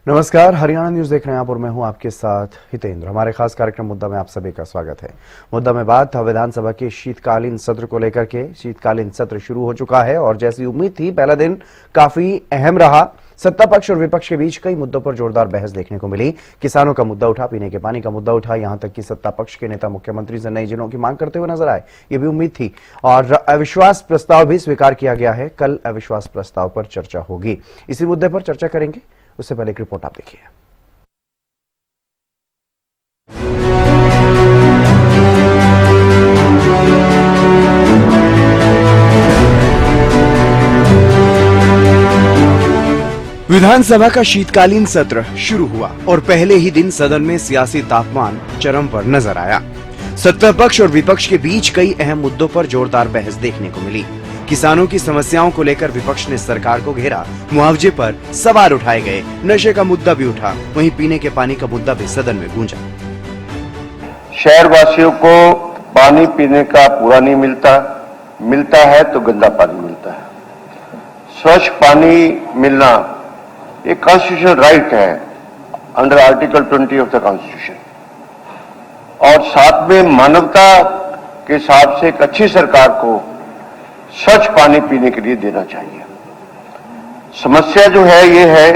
नमस्कार, हरियाणा न्यूज देख रहे हैं आप और मैं हूं आपके साथ हितेंद्र। हमारे खास कार्यक्रम मुद्दा में आप सभी का स्वागत है। मुद्दा में बात विधानसभा के शीतकालीन सत्र को लेकर के। शीतकालीन सत्र शुरू हो चुका है और जैसी उम्मीद थी पहला दिन काफी अहम रहा। सत्ता पक्ष और विपक्ष के बीच कई मुद्दों पर जोरदार बहस देखने को मिली। किसानों का मुद्दा उठा, पीने के पानी का मुद्दा उठा, यहां तक कि सत्ता पक्ष के नेता मुख्यमंत्री से नई जिलों की मांग करते हुए नजर आए। ये भी उम्मीद थी। और अविश्वास प्रस्ताव भी स्वीकार किया गया है। कल अविश्वास प्रस्ताव पर चर्चा होगी। इसी मुद्दे पर चर्चा करेंगे। उससे पहले एक रिपोर्ट आप देखिए। विधानसभा का शीतकालीन सत्र शुरू हुआ और पहले ही दिन सदन में सियासी तापमान चरम पर नजर आया। सत्ता पक्ष और विपक्ष के बीच कई अहम मुद्दों पर जोरदार बहस देखने को मिली। किसानों की समस्याओं को लेकर विपक्ष ने सरकार को घेरा, मुआवजे पर सवाल उठाए गए, नशे का मुद्दा भी उठा, वहीं पीने के पानी का मुद्दा भी सदन में गूंजा। शहरवासियों को पानी पीने का पूरा नहीं मिलता है तो गंदा पानी मिलता है। स्वच्छ पानी मिलना एक कॉन्स्टिट्यूशनल राइट है under article 20 of the constitution, और साथ में मानवता के हिसाब से एक अच्छी सरकार को स्वच्छ पानी पीने के लिए देना चाहिए। समस्या जो है ये है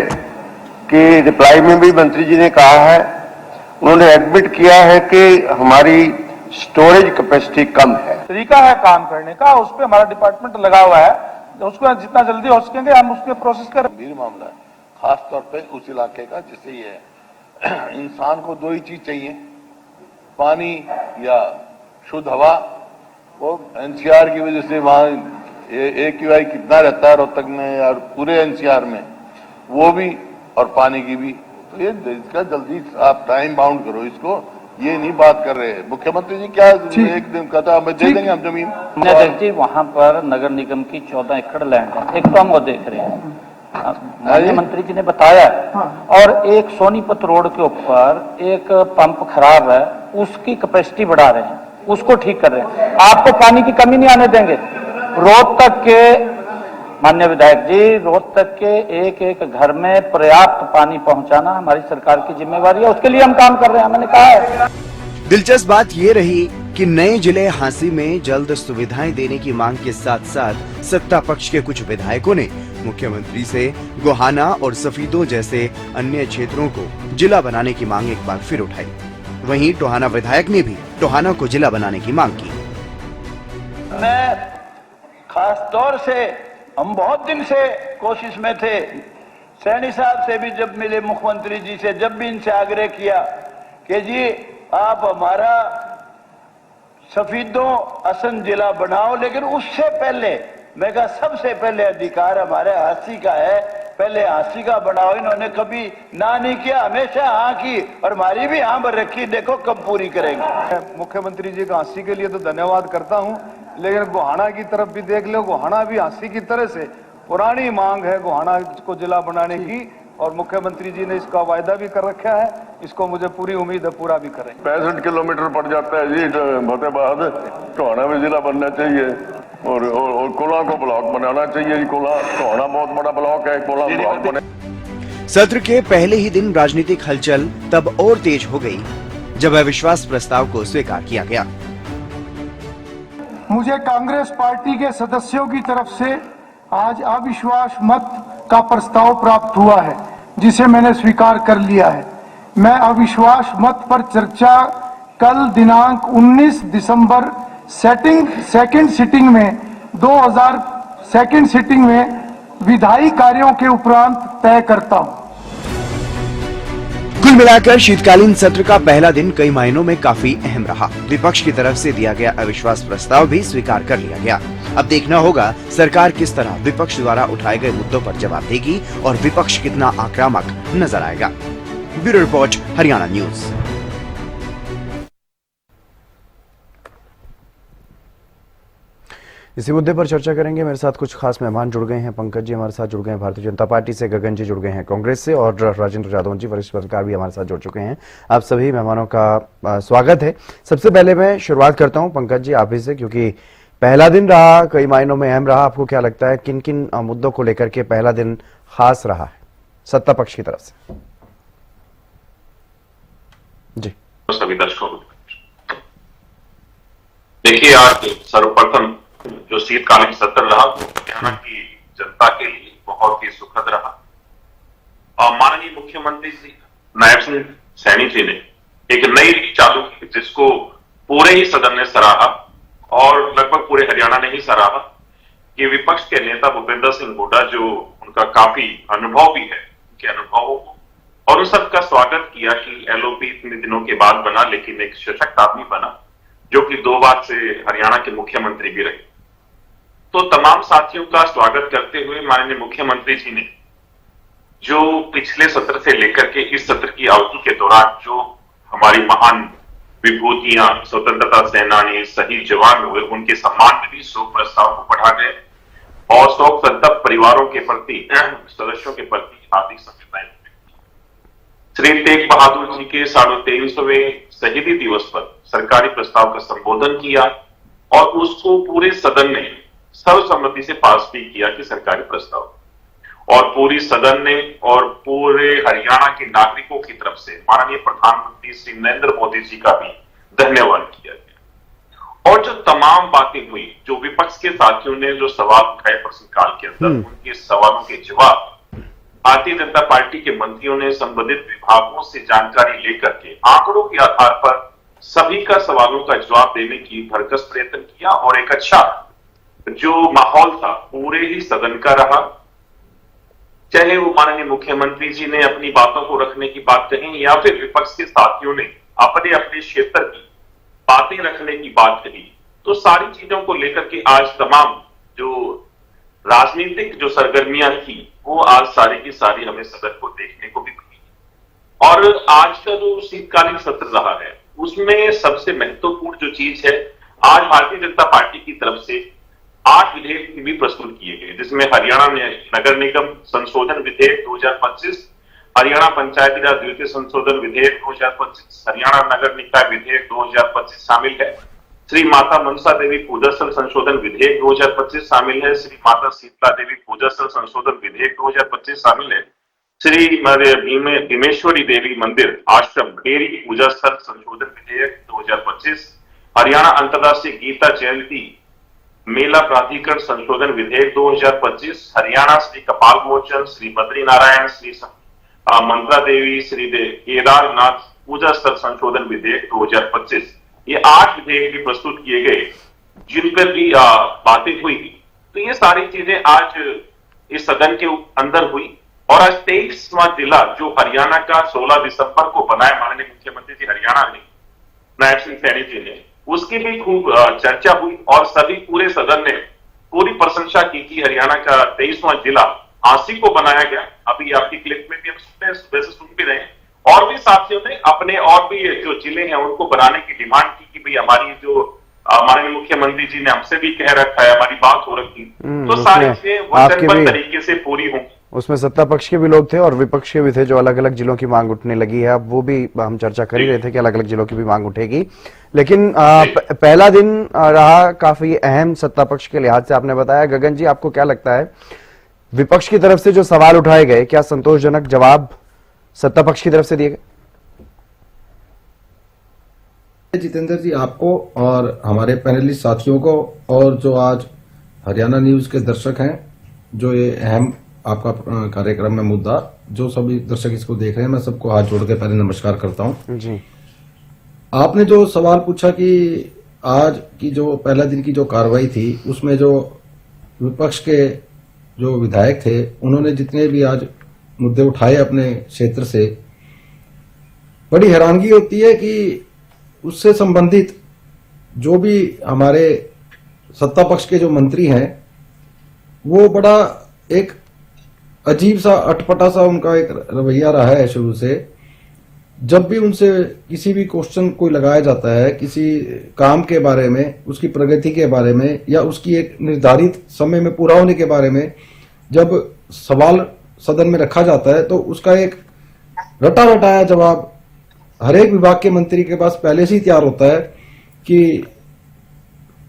कि रिप्लाई में भी मंत्री जी ने कहा है, उन्होंने एडमिट किया है कि हमारी स्टोरेज कैपेसिटी कम है। तरीका है काम करने का, उस पर हमारा डिपार्टमेंट लगा हुआ है, उसको जितना जल्दी हो सकेंगे हम उसके प्रोसेस करें। गंभीर मामला है, खास तौर पे उस इलाके का जिससे ये इंसान को दो ही चीज चाहिए, पानी या शुद्ध हवा। वो एनसीआर की वजह से वहाँ AQI कितना रहता है रोहतक में और पूरे एनसीआर में, वो भी और पानी की भी। तो ये इसका जल्दी आप टाइम बाउंड करो इसको, ये नहीं बात कर रहे। मुख्यमंत्री जी क्या एक दिन कहता हमें दे देंगे हम जमीन। जी वहाँ पर नगर निगम की 14 एकड़ लैंड है, एक तो हम वो देख रहे हैं, मुख्यमंत्री जी ने बताया। और एक सोनीपत रोड के ऊपर एक पंप खराब है, उसकी कैपेसिटी बढ़ा रहे हैं, उसको ठीक कर रहे हैं। आपको पानी की कमी नहीं आने देंगे। रोहतक के माननीय विधायक जी, रोहतक के एक एक घर में पर्याप्त पानी पहुंचाना हमारी सरकार की जिम्मेवारी है, उसके लिए हम काम कर रहे हैं, मैंने कहा है। दिलचस्प बात ये रही कि नए जिले हांसी में जल्द सुविधाएं देने की मांग के साथ साथ सत्ता पक्ष के कुछ विधायकों ने मुख्यमंत्री से गोहाना और सफीदों जैसे अन्य क्षेत्रों को जिला बनाने की मांग एक बार फिर उठाई। वहीं टोहाना विधायक ने भी टोहाना को जिला बनाने की मांग की। मैं खास तौर से, हम बहुत दिन से कोशिश में थे, सैनी साहब से भी जब मिले, मुख्यमंत्री जी से जब भी इनसे आग्रह किया कि जी आप हमारा सफीदों असन जिला बनाओ, लेकिन उससे पहले मैं कहा सबसे पहले अधिकार हमारे हांसी का है, पहले हांसी का बढ़ाओ। इन्होंने कभी ना नहीं किया, हमेशा हाँ की, और हमारी भी हाँ पर रखी, देखो कब पूरी करेंगे। मुख्यमंत्री जी का हांसी के लिए तो धन्यवाद करता हूं, लेकिन गोहाना की तरफ भी देख लो। गोहाना भी हांसी की तरह से पुरानी मांग है गोहाना को जिला बनाने की, और मुख्यमंत्री जी ने इसका वायदा भी कर रखा है। इसको मुझे पूरी उम्मीद है पूरा भी करें। 65 किलोमीटर पड़ जाता है जी फतेहाबाद, टोहाना में जिला बनना चाहिए और कोला को ब्लॉक बनाना चाहिए। कोला टोहाना बहुत बड़ा ब्लॉक है, कोला ब्लॉक बने। सत्र के पहले ही दिन राजनीतिक हलचल तब और तेज हो गई जब अविश्वास प्रस्ताव को स्वीकार किया गया। मुझे कांग्रेस पार्टी के सदस्यों की तरफ से आज अविश्वास मत का प्रस्ताव प्राप्त हुआ है, जिसे मैंने स्वीकार कर लिया है। मैं अविश्वास मत पर चर्चा कल दिनांक 19 दिसंबर सेकंड सिटिंग में विधायी कार्यों के उपरांत तय करता हूं। कुल मिलाकर शीतकालीन सत्र का पहला दिन कई मायनों में काफी अहम रहा। विपक्ष की तरफ से दिया गया अविश्वास प्रस्ताव भी स्वीकार कर लिया गया। अब देखना होगा सरकार किस तरह विपक्ष द्वारा उठाए गए मुद्दों पर जवाब देगी और विपक्ष कितना आक्रामक नजर आएगा। Bureau report, Haryana news. इसी मुद्दे पर चर्चा करेंगे। मेरे साथ कुछ खास मेहमान जुड़ गए हैं। पंकज जी हमारे साथ जुड़ गए हैं भारतीय जनता पार्टी से, गगन जी जुड़ गए हैं कांग्रेस से, और राजेंद्र यादव जी वरिष्ठ पत्रकार भी हमारे साथ जुड़ चुके हैं। आप सभी मेहमानों का स्वागत है। सबसे पहले मैं शुरुआत करता हूं पंकज जी आप ही से, क्योंकि पहला दिन रहा, कई मायनों में अहम रहा। आपको क्या लगता है किन किन मुद्दों को लेकर के पहला दिन खास रहा है सत्ता पक्ष की तरफ से? सभी दर्शकों को। देखिए, आज सर्वप्रथम जो शीतकालीन सत्र रहा हरियाणा की जनता के लिए बहुत ही सुखद रहा। और माननीय मुख्यमंत्री जी नायब सिंह सैनी जी ने एक नई रीत चालू की, जिसको पूरे ही सदन ने सराहा और लगभग पूरे हरियाणा ने ही सराहा कि विपक्ष के नेता भूपेंद्र सिंह हुड्डा, जो उनका काफी अनुभव भी है, उनके अनुभवों को और उन सबका स्वागत किया कि एलओपी इतने दिनों के बाद बना, लेकिन एक सशक्त आदमी बना जो कि 2 बार से हरियाणा के मुख्यमंत्री भी रहे। तो तमाम साथियों का स्वागत करते हुए माननीय मुख्यमंत्री जी ने जो पिछले सत्र से लेकर के इस सत्र की अवधि के दौरान जो हमारी महान विभूतियां, स्वतंत्रता सेनानी, शहीद जवान हुए, उनके सम्मान में भी शोक प्रस्ताव को पढ़ा गए और शोक संतप्त परिवारों के प्रति, सदस्यों के प्रति हार्दिक संवेदनाएं। श्री तेग बहादुर जी के 350वें शहीदी दिवस पर सरकारी प्रस्ताव का संबोधन किया और उसको पूरे सदन ने सर्वसम्मति से पास भी किया कि सरकारी प्रस्ताव, और पूरी सदन ने और पूरे हरियाणा के नागरिकों की तरफ से माननीय प्रधानमंत्री श्री नरेंद्र मोदी जी का भी धन्यवाद किया गया। और जो तमाम बातें हुई, जो विपक्ष के साथियों ने जो सवाल उठाए प्रश्नकाल के अंदर, उनके सवालों के जवाब भारतीय जनता पार्टी के मंत्रियों ने संबंधित विभागों से जानकारी लेकर के आंकड़ों के आधार पर सभी का सवालों का जवाब देने की भरसक प्रयत्न किया और एक अच्छा जो माहौल था पूरे ही सदन का रहा। चाहे वो माननीय मुख्यमंत्री जी ने अपनी बातों को रखने की बात कही या फिर विपक्ष के साथियों ने अपने अपने क्षेत्र की बातें रखने की बात कही, तो सारी चीजों को लेकर के आज तमाम जो राजनीतिक जो सरगर्मियां थी वो आज सारी की सारी हमें सदन को देखने को भी मिली। और आज का जो शीतकालीन सत्र रहा है उसमें सबसे महत्वपूर्ण जो चीज है, आज भारतीय जनता पार्टी की तरफ से 8 विधेयक भी प्रस्तुत किए गए, जिसमें हरियाणा में नगर निगम संशोधन विधेयक 2025, हरियाणा पंचायती राज द्वितीय संशोधन विधेयक 2025, हरियाणा नगर निकाय विधेयक 2025 शामिल है, श्री माता मनसा देवी पूजा स्थल संशोधन विधेयक 2025 शामिल है, श्री माता शीतला देवी पूजा स्थल संशोधन विधेयक 2025 शामिल है, श्री भीमेश्वरी देवी मंदिर आश्रम डेरी पूजा स्थल संशोधन विधेयक 2025, हरियाणा अंतर्राष्ट्रीय गीता जयंती मेला प्राधिकरण संशोधन विधेयक 2025, हरियाणा श्री कपाल मोचन, श्री बद्री नारायण, श्री मंत्रा देवी, श्री केदारनाथ पूजा स्थल संशोधन विधेयक 2025, ये 8 विधेयक भी प्रस्तुत किए गए जिन पर भी बातें हुई। तो ये सारी चीजें आज इस सदन के अंदर हुई और आज 23वां जिला जो हरियाणा का 16 दिसंबर को बनाया माननीय मुख्यमंत्री जी हरियाणा ने, नायब सिंह सैनी जी ने, उसकी भी खूब चर्चा हुई और सभी पूरे सदन ने पूरी प्रशंसा की कि हरियाणा का 23वां जिला आंसी को बनाया गया। अभी आपकी क्लिप में भी हम सुबह से सुन भी रहे हैं और भी साथियों ने अपने और भी जो जिले हैं उनको बनाने की डिमांड की कि भाई हमारी जो माननीय मुख्यमंत्री जी ने हमसे भी कह रखा है, हमारी बात हो रखी, तो सारी चीजें वचनबद्ध तरीके से पूरी होंगी। उसमें सत्ता पक्ष के भी लोग थे और विपक्ष के भी थे, जो अलग अलग जिलों की मांग उठने लगी है। अब वो भी हम चर्चा कर ही रहे थे कि अलग अलग जिलों की भी मांग उठेगी, लेकिन पहला दिन रहा काफी अहम सत्ता पक्ष के लिहाज से, आपने बताया। गगन जी, आपको क्या लगता है, विपक्ष की तरफ से जो सवाल उठाए गए, क्या संतोषजनक जवाब सत्ता पक्ष की तरफ से दिए गए? जितेंद्र जी, आपको और हमारे पैनलिस्ट साथियों को और जो आज हरियाणा न्यूज के दर्शक हैं, जो ये अहम आपका कार्यक्रम में मुद्दा, जो सभी दर्शक इसको देख रहे हैं, मैं सबको हाथ जोड़ के पहले नमस्कार करता हूं जी। आपने जो सवाल पूछा कि आज की जो पहला दिन की जो कार्रवाई थी उसमें जो विपक्ष के जो विधायक थे उन्होंने जितने भी आज मुद्दे उठाए अपने क्षेत्र से, बड़ी हैरानगी होती है कि उससे संबंधित जो भी हमारे सत्ता पक्ष के जो मंत्री हैं वो बड़ा एक अजीब सा अटपटा सा उनका एक रवैया रहा है शुरू से। जब भी उनसे किसी भी क्वेश्चन कोई लगाया जाता है किसी काम के बारे में, उसकी प्रगति के बारे में या उसकी एक निर्धारित समय में पूरा होने के बारे में जब सवाल सदन में रखा जाता है तो उसका एक रटा रटाया जवाब हर एक विभाग के मंत्री के पास पहले से ही तैयार होता है कि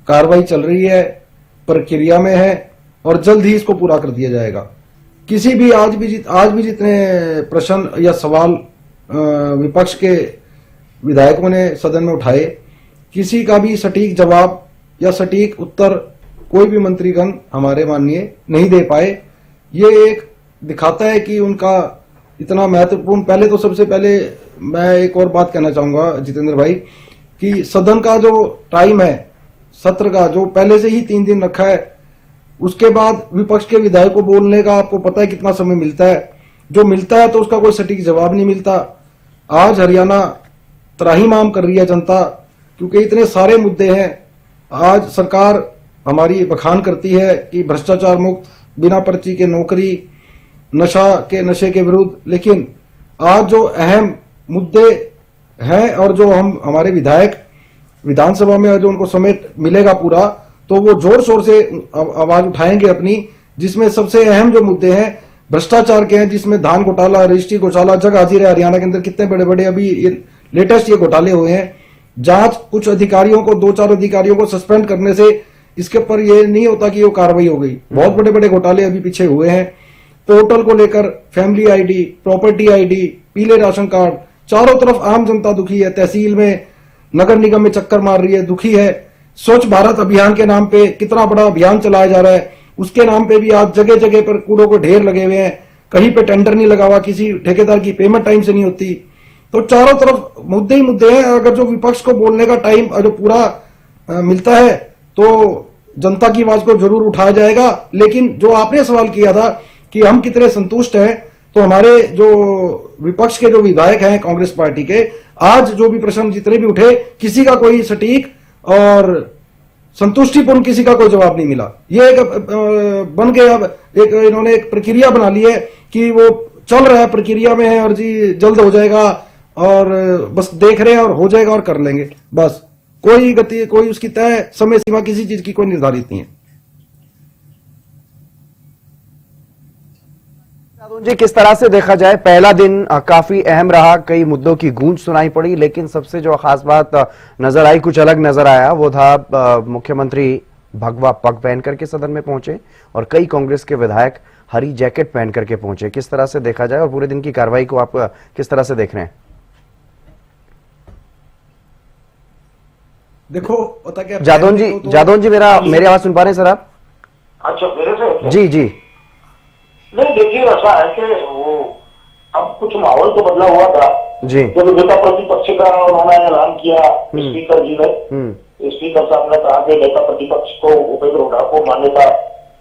कार्रवाई चल रही है, प्रक्रिया में है और जल्द ही इसको पूरा कर दिया जाएगा। किसी भी आज भी जितने प्रश्न या सवाल विपक्ष के विधायकों ने सदन में उठाए, किसी का भी सटीक जवाब या सटीक उत्तर कोई भी मंत्रीगण हमारे माननीय नहीं दे पाए। ये एक दिखाता है कि उनका इतना महत्वपूर्ण, पहले तो सबसे पहले मैं एक और बात कहना चाहूंगा जितेंद्र भाई, कि सदन का जो टाइम है, सत्र का जो पहले से ही 3 दिन रखा है, उसके बाद विपक्ष के विधायक को बोलने का आपको पता है कितना समय मिलता है। जो मिलता है तो उसका कोई सटीक जवाब नहीं मिलता। आज हरियाणा त्राहिमाम कर रही है जनता, क्योंकि इतने सारे मुद्दे हैं। आज सरकार हमारी बखान करती है कि भ्रष्टाचार मुक्त, बिना पर्ची के नौकरी, नशे के विरुद्ध, लेकिन आज जो अहम मुद्दे हैं और जो हमारे विधायक विधानसभा में जो उनको समय मिलेगा पूरा, तो वो जोर शोर से आवाज उठाएंगे अपनी, जिसमें सबसे अहम जो मुद्दे हैं भ्रष्टाचार के हैं, जिसमें धान घोटाला, रजिस्ट्री घोटाला जग हाजिर है। हरियाणा के अंदर कितने बड़े बड़े अभी लेटेस्ट ये घोटाले हुए हैं। जांच, कुछ अधिकारियों को, 2-4 अधिकारियों को सस्पेंड करने से इसके ऊपर ये नहीं होता कि वो कार्रवाई हो गई। बहुत बड़े बड़े घोटाले अभी पीछे हुए हैं। पोर्टल को लेकर फैमिली आईडी, प्रॉपर्टी आईडी, पीले राशन कार्ड, चारों तरफ आम जनता दुखी है। तहसील में, नगर निगम में चक्कर मार रही है, दुखी है। स्वच्छ भारत अभियान के नाम पे कितना बड़ा अभियान चलाया जा रहा है, उसके नाम पे भी आज जगह जगह पर कूड़ों को ढेर लगे हुए हैं। कहीं पे टेंडर नहीं लगा हुआ, किसी ठेकेदार की पेमेंट टाइम से नहीं होती। तो चारों तरफ मुद्दे ही मुद्दे हैं। अगर जो विपक्ष को बोलने का टाइम जो पूरा मिलता है तो जनता की आवाज को जरूर उठाया जाएगा। लेकिन जो आपने सवाल किया था कि हम कितने संतुष्ट हैं, तो हमारे जो विपक्ष के जो विधायक हैं कांग्रेस पार्टी के, आज जो भी प्रश्न जितने भी उठे, किसी का कोई सटीक और संतुष्टिपूर्ण किसी का कोई जवाब नहीं मिला। ये एक बन गया, एक इन्होंने एक प्रक्रिया बना ली है कि वो चल रहा है, प्रक्रिया में है और जी जल्द हो जाएगा और बस देख रहे हैं और हो जाएगा और कर लेंगे। बस कोई गति, कोई उसकी तय समय सीमा किसी चीज की कोई निर्धारित नहीं है। जी, किस तरह से देखा जाए, पहला दिन काफी अहम रहा, कई मुद्दों की गूंज सुनाई पड़ी, लेकिन सबसे जो खास बात नजर आई, कुछ अलग नजर आया, वो था मुख्यमंत्री भगवा पग पहन करके सदन में पहुंचे और कई कांग्रेस के विधायक हरी जैकेट पहन करके पहुंचे। किस तरह से देखा जाए और पूरे दिन की कार्रवाई को आप किस तरह से देख रहे हैं? देखो पता क्या, जादौन जी मेरी आवाज सुन पा रहे हैं सर आप? अच्छा, मेरे से? जी जी। नहीं, देखिए ऐसा है कि वो अब कुछ माहौल तो बदला हुआ था जी, जब नेता प्रतिपक्ष का उन्होंने ऐलान किया स्पीकर जी ने। स्पीकर साहब ने कहा कि नेता प्रतिपक्ष को भूपेंद्र हुड्डा को मान्यता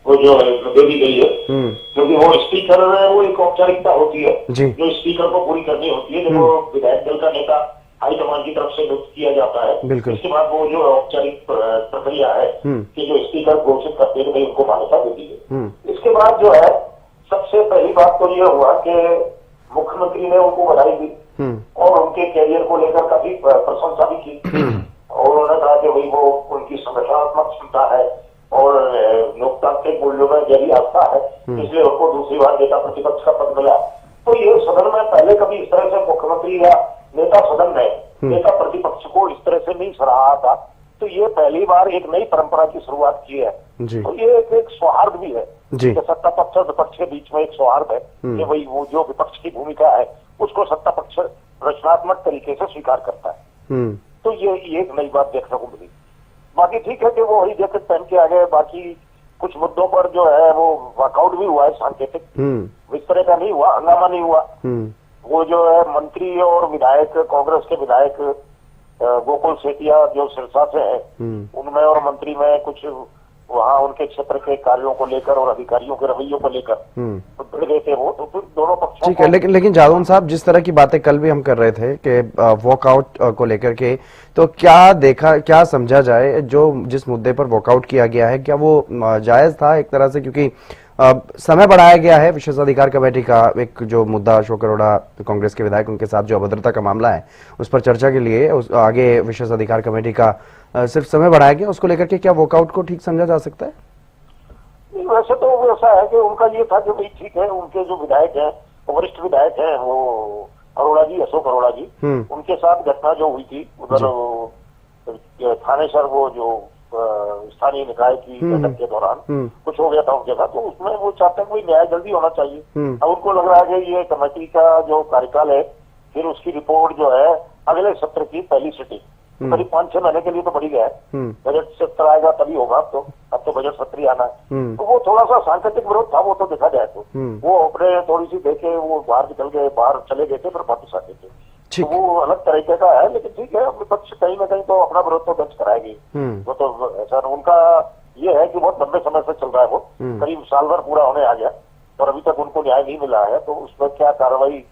वो जो दे दी गई है, क्योंकि वो स्पीकर वो एक औपचारिकता होती है जो स्पीकर को पूरी करनी होती है। जब वो विधायक दल का नेता हाईकमान की तरफ से नियुक्त किया जाता है, इसके बाद वो जो औपचारिक प्रक्रिया है कि जो स्पीकर घोषित करते हैं उनको मान्यता दे दी गई। इसके बाद जो है सबसे पहली बात तो ये हुआ कि मुख्यमंत्री ने उनको बधाई दी और उनके कैरियर को लेकर काफी प्रशंसा भी की और उन्होंने कहा कि भाई वो उनकी संगठनात्मक क्षमता है और लोकतांत्रिक मूल्यों में गहरी आस्था है, इसलिए उनको दूसरी बार नेता प्रतिपक्ष का पद मिला। तो ये सदन में पहले कभी इस तरह से मुख्यमंत्री या नेता सदन ने नेता प्रतिपक्ष को इस तरह से नहीं सराहा था। तो ये पहली बार एक नई परंपरा की शुरुआत की है। तो ये एक सौहार्द भी है कि सत्ता पक्ष और विपक्ष के बीच में एक सौहार्द है कि भाई वो जो विपक्ष की भूमिका है उसको सत्ता पक्ष रचनात्मक तरीके से स्वीकार करता है। तो ये एक नई बात देखने को मिली। बाकी ठीक है कि वो हरी जैकेट पहन के आ गए। बाकी कुछ मुद्दों पर जो है वो वॉकआउट भी हुआ है, सांकेतिक इस तरह का नहीं हुआ, हंगामा नहीं हुआ। वो जो है मंत्री और विधायक, कांग्रेस के विधायक गोकुल सेठिया जो सिरसा से है, उनमें और मंत्री में कुछ वहाँ उनके क्षेत्र के कार्यों को लेकर और अधिकारियों के रवैयों को लेकर तो भिड़ गए थे वो। तो फिर दोनों पक्षों ठीक है, लेकिन जादौन साहब, जिस तरह की बातें कल भी हम कर रहे थे कि वॉकआउट को लेकर के, तो क्या समझा जाए जो जिस मुद्दे पर वॉकआउट किया गया है, क्या वो जायज था एक तरह से? क्योंकि समय बढ़ाया गया है विशेषाधिकार कमेटी का, एक जो मुद्दा अशोक अरोड़ा कांग्रेस के विधायक उनके साथ जो अभद्रता का मामला है उस पर चर्चा के लिए आगे विशेषाधिकार कमेटी का सिर्फ समय बढ़ाया गया, उसको लेकर के क्या वॉकआउट को ठीक समझा जा सकता है? वैसे तो ऐसा है कि उनका ये था कि भाई ठीक है, उनके जो विधायक हैं, वरिष्ठ विधायक हैं वो अरोड़ा जी, अशोक अरोड़ा जी, उनके साथ घटना जो हुई थी उधर थानेसर वो जो स्थानीय निकाय की बैठक के दौरान कुछ हो गया था उनके साथ, तो उसमें वो चाहते हैं न्याय जल्दी होना चाहिए। अब उनको लग रहा है कि ये कमेटी का जो कार्यकाल है फिर उसकी रिपोर्ट जो है अगले सत्र की पहली सिटिंग। करीब 5-6 महीने के लिए तो बढ़ी गया है। बजट सत्र आएगा तभी होगा। अब तो बजट सत्र ही आना है। तो वो थोड़ा सा सांकेतिक विरोध था, वो तो देखा जाए तो वो अपने थोड़ी सी देखे वो बाहर निकल गए, बाहर चले गए थे, फिर वापस आते थे। तो वो अलग तरीके का है, लेकिन ठीक है, विपक्ष कहीं ना कहीं तो अपना विरोध तो दर्ज कराएगी। वो तो ऐसा उनका ये है कि बहुत लंबे समय से चल रहा है, वो करीब साल भर पूरा होने आ गया और अभी तक उनको न्याय नहीं मिला है। तो उस पर क्या कार्रवाई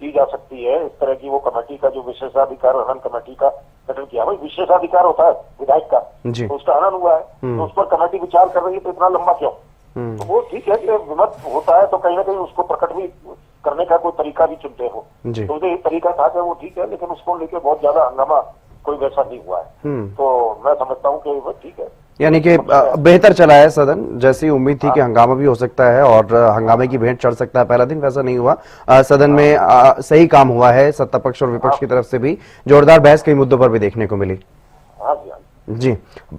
की जा सकती है, इस तरह की वो कमेटी का जो विशेषाधिकार हनन कमेटी का गठन किया। भाई विशेषाधिकार होता है विधायक का, तो उसका हनन हुआ है, तो उस पर कमेटी विचार कर रही है, तो इतना लंबा क्यों? तो वो ठीक है कि विमत होता है तो कहीं ना कहीं उसको प्रकट भी करने का कोई तरीका भी चुनते हो। तो ये तरीका था कि वो ठीक है, लेकिन उसको लेके बहुत ज्यादा हंगामा कोई वैसा नहीं हुआ है। तो मैं समझता हूँ कि वो ठीक है, यानी कि बेहतर चला है सदन। जैसी उम्मीद थी कि हंगामा भी हो सकता है और हंगामे की भेंट चढ़ सकता है पहला दिन, वैसा नहीं हुआ। सदन में सही काम हुआ है, सत्ता पक्ष और विपक्ष की तरफ से भी जोरदार बहस कई मुद्दों पर भी देखने को मिली। जी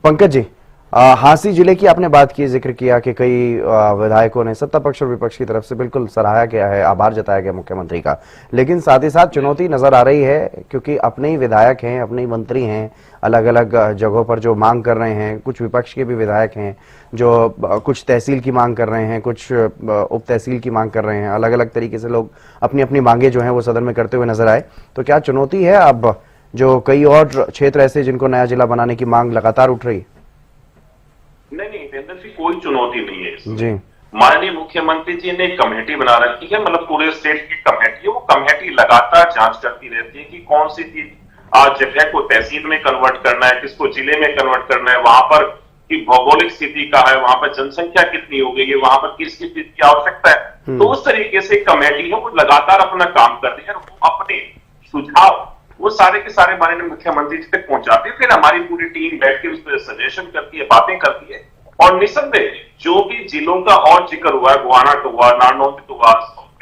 पंकज जी, हांसी जिले की आपने बात की, जिक्र किया कि कई विधायकों ने सत्ता पक्ष और विपक्ष की तरफ से बिल्कुल सराहा गया है, आभार जताया गया मुख्यमंत्री का, लेकिन साथ ही साथ चुनौती नजर आ रही है क्योंकि अपने ही विधायक हैं, अपने ही मंत्री हैं, अलग अलग जगहों पर जो मांग कर रहे हैं। कुछ विपक्ष के भी विधायक हैं जो कुछ तहसील की मांग कर रहे हैं, कुछ उप तहसील की मांग कर रहे हैं। अलग अलग तरीके से लोग अपनी अपनी मांगे जो है वो सदन में करते हुए नजर आए। तो क्या चुनौती है अब जो कई और क्षेत्र ऐसे जिनको नया जिला बनाने की मांग लगातार उठ रही? नहीं, देवेंद्र जी, कोई चुनौती नहीं है जी। माननीय मुख्यमंत्री जी ने कमेटी बना रखी है, मतलब पूरे स्टेट की कमेटी है। वो कमेटी लगातार जांच करती रहती है कि कौन सी चीज आज जगह को तहसील में कन्वर्ट करना है, किसको जिले में कन्वर्ट करना है, वहां पर की भौगोलिक स्थिति का है, वहां पर जनसंख्या कितनी हो गई है, वहां पर किसकी चीज की आवश्यकता है। तो उस तरीके से कमेटी है वो लगातार अपना काम करती है और वो अपने सुझाव वो सारे के सारे माननीय मुख्यमंत्री जी तक पहुंचाते हैं। फिर हमारी पूरी टीम बैठ के उस पर सजेशन करती है, बातें करती है और निसंदेह जो भी जिलों का और जिक्र हुआ है, गुवाहाटी हुआ, नारनौल हुआ,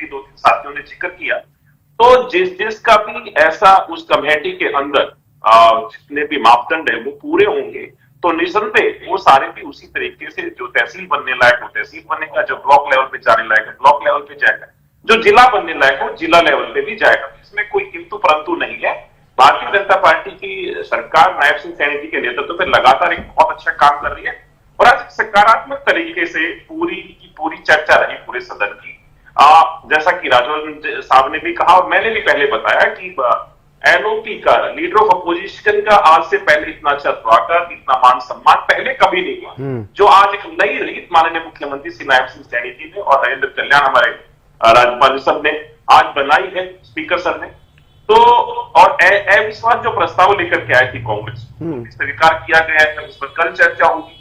2-3 साथियों ने जिक्र किया, तो जिसका भी ऐसा उस कमेटी के अंदर जितने भी मापदंड है वो पूरे होंगे तो निसंदेह वो सारे भी उसी तरीके से जो तहसील बनने लायक हो तहसील बनेगा, जो ब्लॉक लेवल पे जाने लायक है ब्लॉक लेवल पे जाएगा, जो जिला बनने लायक हो जिला लेवल पे भी जाएगा। इसमें कोई किंतु परंतु नहीं है। भारतीय जनता पार्टी की सरकार नायब सिंह सैनी जी के नेतृत्व में लगातार एक बहुत अच्छा काम कर रही है और आज सकारात्मक तरीके से पूरी चर्चा रही पूरे सदन की। जैसा कि राजभवन साहब ने भी कहा और मैंने भी पहले बताया कि एलओपी का, लीडर ऑफ अपोजिशन का, आज से पहले इतना अच्छा स्वागत, इतना मान सम्मान पहले कभी नहीं हुआ। जो आज एक नई रीत माननीय मुख्यमंत्री श्री नायब सिंह सैनी जी ने और राजेंद्र कल्याण हमारे राज्यपाल साहब ने आज बनाई है, स्पीकर सर ने, तो और अविश्वास जो प्रस्ताव लेकर के आई थी कांग्रेस, स्वीकार किया गया है, उस पर कल चर्चा होगी।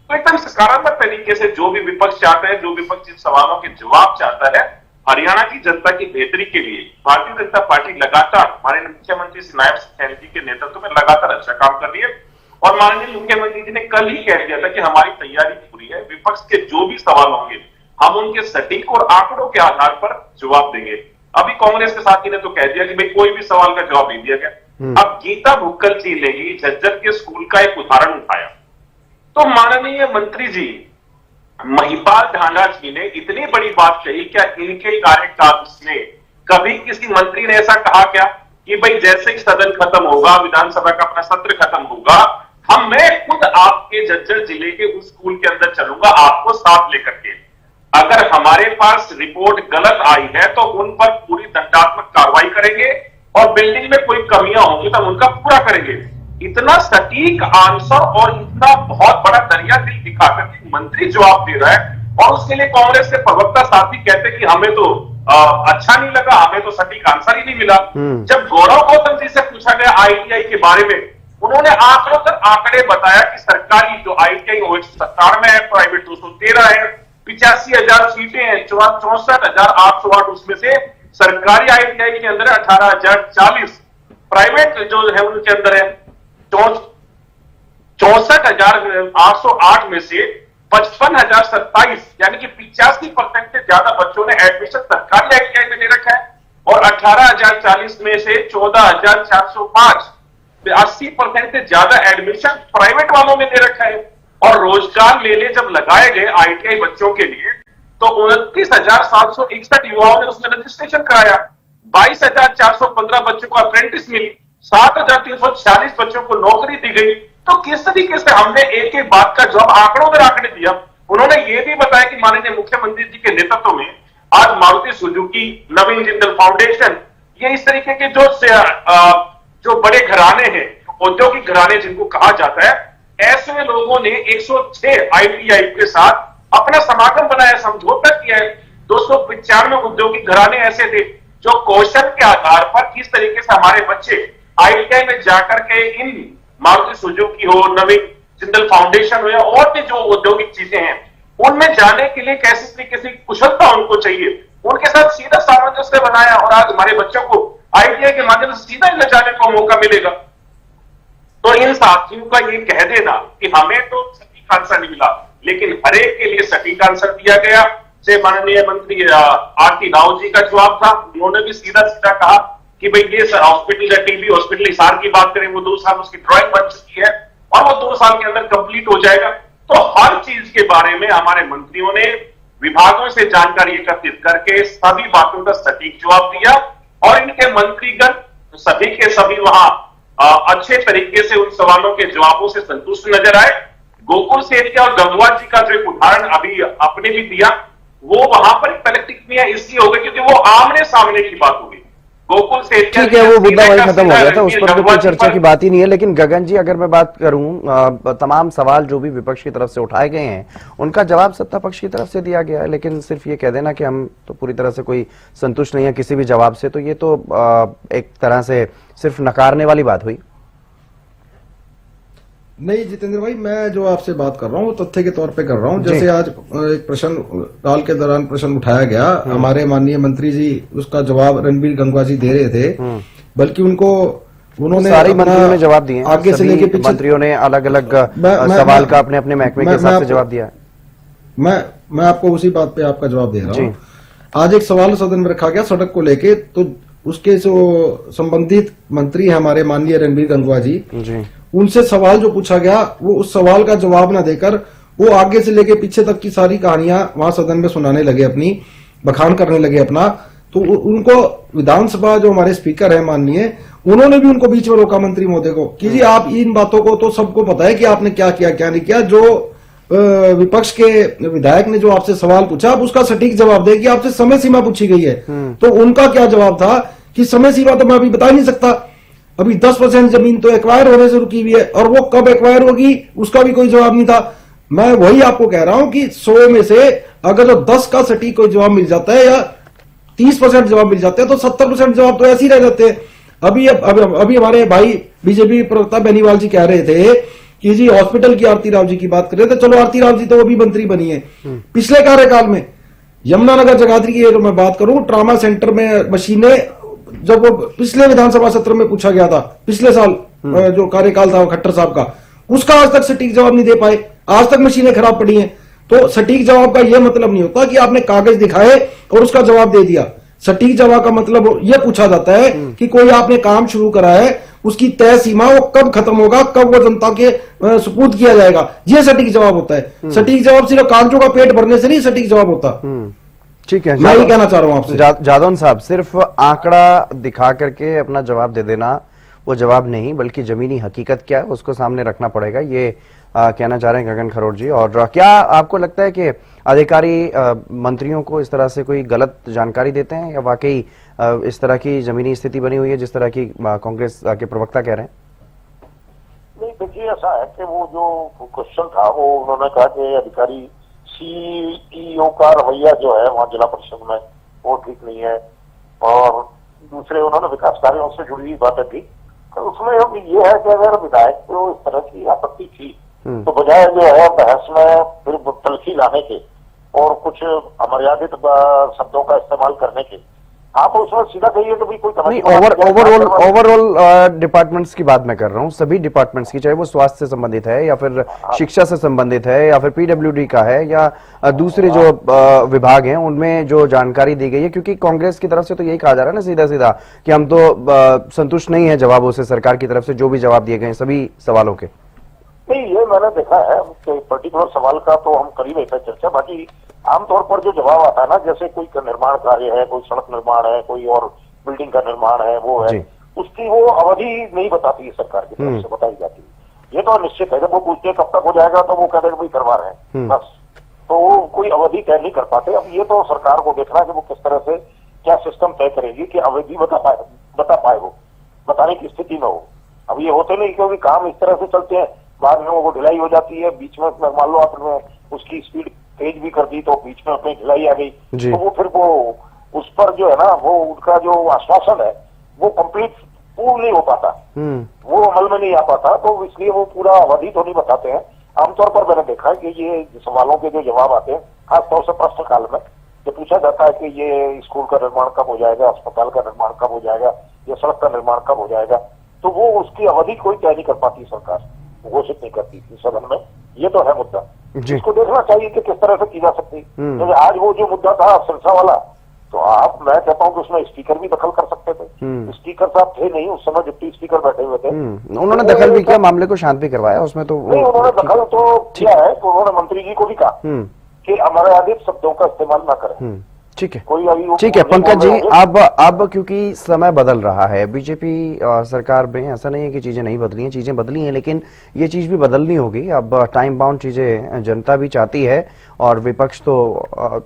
तो एकदम सकारात्मक तरीके से जो भी विपक्ष चाहता है, जो विपक्ष इन सवालों के जवाब चाहता है, हरियाणा की जनता की बेहतरी के लिए भारतीय जनता पार्टी लगातार माननीय मुख्यमंत्री श्री नायब सिंह सैनी जी के नेतृत्व में लगातार अच्छा काम कर रही है। और माननीय मुख्यमंत्री जी ने कल ही कह दिया था कि हमारी तैयारी पूरी है, विपक्ष के जो भी सवाल होंगे हम उनके सटीक और आंकड़ों के आधार पर जवाब देंगे। अभी कांग्रेस के साथी ने तो कह दिया कि भाई कोई भी सवाल का जवाब नहीं दिया गया। अब गीता भुक्कल जी ने ही झज्जर के स्कूल का एक उदाहरण उठाया, तो माननीय मंत्री जी महिपाल ढांडा जी ने इतनी बड़ी बात कही, क्या इनके कार्यकाल में कभी किसी मंत्री ने ऐसा कहा क्या कि भाई जैसे ही सदन खत्म होगा, विधानसभा का अपना सत्र खत्म होगा, मैं खुद आपके झज्जर जिले के उस स्कूल के अंदर चलूंगा आपको साथ लेकर के, अगर हमारे पास रिपोर्ट गलत आई है तो उन पर पूरी दंडात्मक कार्रवाई करेंगे और बिल्डिंग में कोई कमियां होंगी तो उनका पूरा करेंगे। इतना सटीक आंसर और इतना बहुत बड़ा दरिया दिल दिखाकर के मंत्री जवाब दे रहा है और उसके लिए कांग्रेस के प्रवक्ता साथी कहते कि हमें तो अच्छा नहीं लगा, हमें तो सटीक आंसर ही नहीं मिला। जब गौरव गौतम जी से पूछा गया आईटीआई के बारे में, उन्होंने आंकड़े बताया कि सरकारी जो आईटीआई 97 है, प्राइवेट 213 है, 85,000 सीटें हैं, 64,808 उसमें से सरकारी आईटीआई के अंदर 18,040, प्राइवेट जो है उनके अंदर है 64,808 में से 55,027, यानी कि 85% से ज्यादा बच्चों ने एडमिशन सरकारी आईटीआई में ले रखा है और 18,040 में से 14,405, 80% से ज्यादा एडमिशन प्राइवेट वालों में ले रखा है। और रोजगार मेले जब लगाए गए आईटीआई बच्चों के लिए तो 29,761 युवाओं ने उसमें रजिस्ट्रेशन कराया, 22,415 बच्चों को अप्रेंटिस मिली, 7,346 बच्चों को नौकरी दी गई। तो किस तरीके से हमने एक एक बात का जवाब आंकड़ों में आंकड़े दिया। उन्होंने ये भी बताया कि माननीय मुख्यमंत्री जी के नेतृत्व में आज मारुति सुजुकी, नवीन जिंदल फाउंडेशन, ये इस तरीके के जो बड़े घराने हैं, औद्योगिक घराने जिनको कहा जाता है, ऐसे लोगों ने 106 ITI के साथ अपना समागम बनाया, समझौता किया है। 295 औद्योगिक घराने ऐसे थे जो कौशल के आधार पर किस तरीके से हमारे बच्चे ITI में जाकर के इन मारुति सुजुकी हो, नवीन जिंदल फाउंडेशन हो या और भी जो औद्योगिक चीजें हैं उनमें जाने के लिए कैसे तरीके से कुशलता उनको चाहिए, उनके साथ सीधा सामंजस्य बनाया और आज हमारे बच्चों को ITI के माध्यम से सीधा न जाने को मौका मिलेगा। तो इन साथियों का ये कह देना कि हमें तो सटीक आंसर नहीं मिला, लेकिन हर एक के लिए सटीक आंसर दिया गया। से माननीय मंत्री आरती राव जी का जवाब था, उन्होंने भी सीधा सीधा कहा कि भाई ये हॉस्पिटल या टीबी हॉस्पिटल हिसार की बात करें, वो 2 साल उसकी ड्राइंग बन चुकी है और वो 2 साल के अंदर कंप्लीट हो जाएगा। तो हर चीज के बारे में हमारे मंत्रियों ने विभागों से जानकारी एकत्रित करके सभी बातों का सटीक जवाब दिया और इनके मंत्रीगण सभी के सभी वहां अच्छे तरीके से उन सवालों के जवाबों से संतुष्ट नजर आए। गोकुल सेठिया और गंगवा जी का जो एक उदाहरण अभी आपने भी दिया, वो वहां पर पॉलिटिक्स इसलिए हो गई क्योंकि वो आमने सामने की बात हो गई। गोकुल सेठिया, ठीक है, वो मुद्दा वही खत्म हो गया था, उस पर तो कोई चर्चा की बात ही नहीं है। लेकिन गगन जी, अगर मैं बात करूं, तमाम सवाल जो भी विपक्ष की तरफ से उठाए गए हैं उनका जवाब सत्ता पक्ष की तरफ से दिया गया है, लेकिन सिर्फ ये कह देना कि हम तो पूरी तरह से कोई संतुष्ट नहीं है किसी भी जवाब से, तो ये तो एक तरह से सिर्फ नकारने वाली बात हुई। नहीं जितेंद्र भाई, मैं जो आपसे बात कर रहा हूँ वो तथ्य के तौर पे कर रहा हूँ। जैसे आज एक प्रश्न काल के दौरान प्रश्न उठाया गया, हमारे माननीय मंत्री जी उसका जवाब रणबीर गंगवा जी दे रहे थे, बल्कि उन्होंने सारी मंत्रियों ने जवाब दिए, आगे से लेके पीछे मंत्रियों ने अलग अलग सवाल का अपने अपने महकमे के हिसाब से जवाब दिया। मैं आपको उसी बात पे आपका जवाब दे रहा हूँ। आज एक सवाल सदन में रखा गया सड़क को लेके, तो उसके जो संबंधित मंत्री है हमारे माननीय रणबीर गंगवा जी, उनसे सवाल जो पूछा गया वो उस सवाल का जवाब ना देकर वो आगे से लेके पीछे तक की सारी कहानियां वहां सदन में सुनाने लगे, अपनी बखान करने लगे अपना। तो उनको विधानसभा जो हमारे स्पीकर है माननीय, उन्होंने भी उनको बीच में रोका मंत्री महोदय को कि जी आप इन बातों को तो सबको पता है कि आपने क्या किया क्या नहीं किया, जो विपक्ष के विधायक ने जो आपसे सवाल पूछा आप उसका सटीक जवाब दे कि आपसे समय सीमा पूछी गई है। तो उनका क्या जवाब था कि समय सीमा तो मैं अभी बता नहीं सकता, अभी 10% जमीन तो एक्वायर होने से रुकी हुई है और वो कब एक्वायर होगी उसका भी कोई जवाब नहीं था। मैं वही आपको कह रहा हूं कि 100 में से अगर 10 का सटीक कोई जवाब मिल जाता है या 30% जवाब मिल जाता है तो 70% जवाब तो ऐसे ही रह जाते हैं। अभी हमारे भाई बीजेपी प्रवक्ता बेनीवाल जी कह रहे थे कि जी हॉस्पिटल की आरती राव जी की बात कर रहे थे, चलो आरती राव जी तो अभी मंत्री बनी है। पिछले कार्यकाल में यमुनानगर जगाधरी की मैं बात करूं, ट्रामा सेंटर में मशीनें, जब वो पिछले विधानसभा सत्र में पूछा गया था, पिछले साल जो कार्यकाल था खट्टर साहब का, उसका आज तक सटीक जवाब नहीं दे पाए, आज तक मशीनें खराब पड़ी हैं। तो सटीक जवाब का यह मतलब नहीं होता कि आपने कागज दिखाए और उसका जवाब दे दिया। सटीक जवाब का मतलब यह पूछा जाता है कि कोई आपने काम शुरू करा है, उसकी तय सीमा वो कब खत्म होगा, कब वो जनता के सुपुर्द किया जाएगा, यह सटीक जवाब होता है। सटीक जवाब सिर्फ कागजों का पेट भरने से नहीं सटीक जवाब होता। ठीक है, मैं ये कहना चाह रहा हूं आपसे जादौन साहब, सिर्फ आंकड़ा दिखा करके अपना जवाब दे देना वो जवाब नहीं, बल्कि जमीनी हकीकत क्या है उसको सामने रखना पड़ेगा, ये कहना चाह रहे हैं गगन खरोड़ जी। और क्या आपको लगता है कि अधिकारी मंत्रियों को इस तरह से कोई गलत जानकारी देते हैं या वाकई इस तरह की जमीनी स्थिति बनी हुई है जिस तरह की कांग्रेस के प्रवक्ता कह रहे हैं? नहीं, देखिए ऐसा है कि वो जो क्वेश्चन था वो उन्होंने कहा कि अधिकारी सीईओ का रवैया जो है वहाँ जिला परिषद में वो ठीक नहीं है, और दूसरे उन्होंने विकास कार्यों से जुड़ी हुई बातें की। तो उसमें ये है कि अगर विधायक को इस तरह की आपत्ति थी तो बजाय जो है बहस में फिर तलखी लाने के और कुछ अमर्यादित शब्दों का इस्तेमाल करने के, आप उसमें सीधा कहिए कि भाई कोई नहीं, ओवरऑल डिपार्टमेंट्स की बात मैं कर रहा हूँ, सभी डिपार्टमेंट्स की, चाहे वो स्वास्थ्य से संबंधित है या फिर शिक्षा से संबंधित है या फिर पीडब्ल्यूडी का है या दूसरे जो विभाग हैं उनमें जो जानकारी दी गई है, क्योंकि कांग्रेस की तरफ से तो यही कहा जा रहा है ना सीधा सीधा कि हम तो संतुष्ट नहीं है जवाबों से, सरकार की तरफ से जो भी जवाब दिए गए सभी सवालों के। नहीं, ये मैंने देखा है कि पर्टिकुलर सवाल का तो हम कर ही नहीं सकते चर्चा, बाकी आमतौर पर जो जवाब आता है ना, जैसे कोई निर्माण कार्य है, कोई सड़क निर्माण है, कोई और बिल्डिंग का निर्माण है, वो है, उसकी वो अवधि नहीं बताती है सरकार की तरफ से, बताई जाती है। ये तो निश्चित है, जब वो पूछते हैं कब तक हो जाएगा तो वो कहते हैं भाई करवा रहे हैं बस, तो वो कोई अवधि तय नहीं कर पाते। अब ये तो सरकार को देखना है कि वो किस तरह से क्या सिस्टम तय करेगी कि अवधि बता पाए वो, बताने की स्थिति में हो। अब ये होते नहीं, क्योंकि काम इस तरह से चलते हैं, बाद में वो ढिलाई हो जाती है, बीच में मान लो आपने उसकी स्पीड तेज भी कर दी तो बीच में अपनी ढिलाई आ गई, तो वो फिर वो उस पर जो है ना वो उनका जो आश्वासन है वो कंप्लीट पूर्ण नहीं हो पाता, वो अमल में नहीं आ पाता, तो इसलिए वो पूरा अवधि तो नहीं बताते हैं। आमतौर पर मैंने देखा है कि ये सवालों के जो जवाब आते हैं खासतौर से प्रश्नकाल में जो पूछा जाता है कि ये स्कूल का निर्माण कब हो जाएगा, अस्पताल का निर्माण कब हो जाएगा, या सड़क का निर्माण कब हो जाएगा, तो वो उसकी अवधि कोई तय नहीं कर पाती सरकार, घोषित नहीं करती थी सदन में। ये तो है मुद्दा, इसको देखना चाहिए कि किस तरह से की जा सकती। तो आज वो जो मुद्दा था सिरसा वाला, तो आप, मैं कहता हूँ कि उसमें स्पीकर भी दखल कर सकते थे। स्पीकर साहब थे नहीं उस समय, डिप्टी स्पीकर बैठे हुए थे, उन्होंने दखल भी किया, मामले को शांत भी करवाया उसमें। तो नहीं, उन्होंने दखल तो किया है, तो उन्होंने मंत्री जी को भी कहा कि अमर्यादित शब्दों का इस्तेमाल ना करें। ठीक है, कोई अभी ठीक है पंकज जी। अब क्योंकि समय बदल रहा है, बीजेपी सरकार में ऐसा नहीं है कि चीजें नहीं बदली हैं, चीजें बदली हैं, लेकिन ये चीज भी बदलनी होगी। अब टाइम बाउंड चीजें जनता भी चाहती है और विपक्ष तो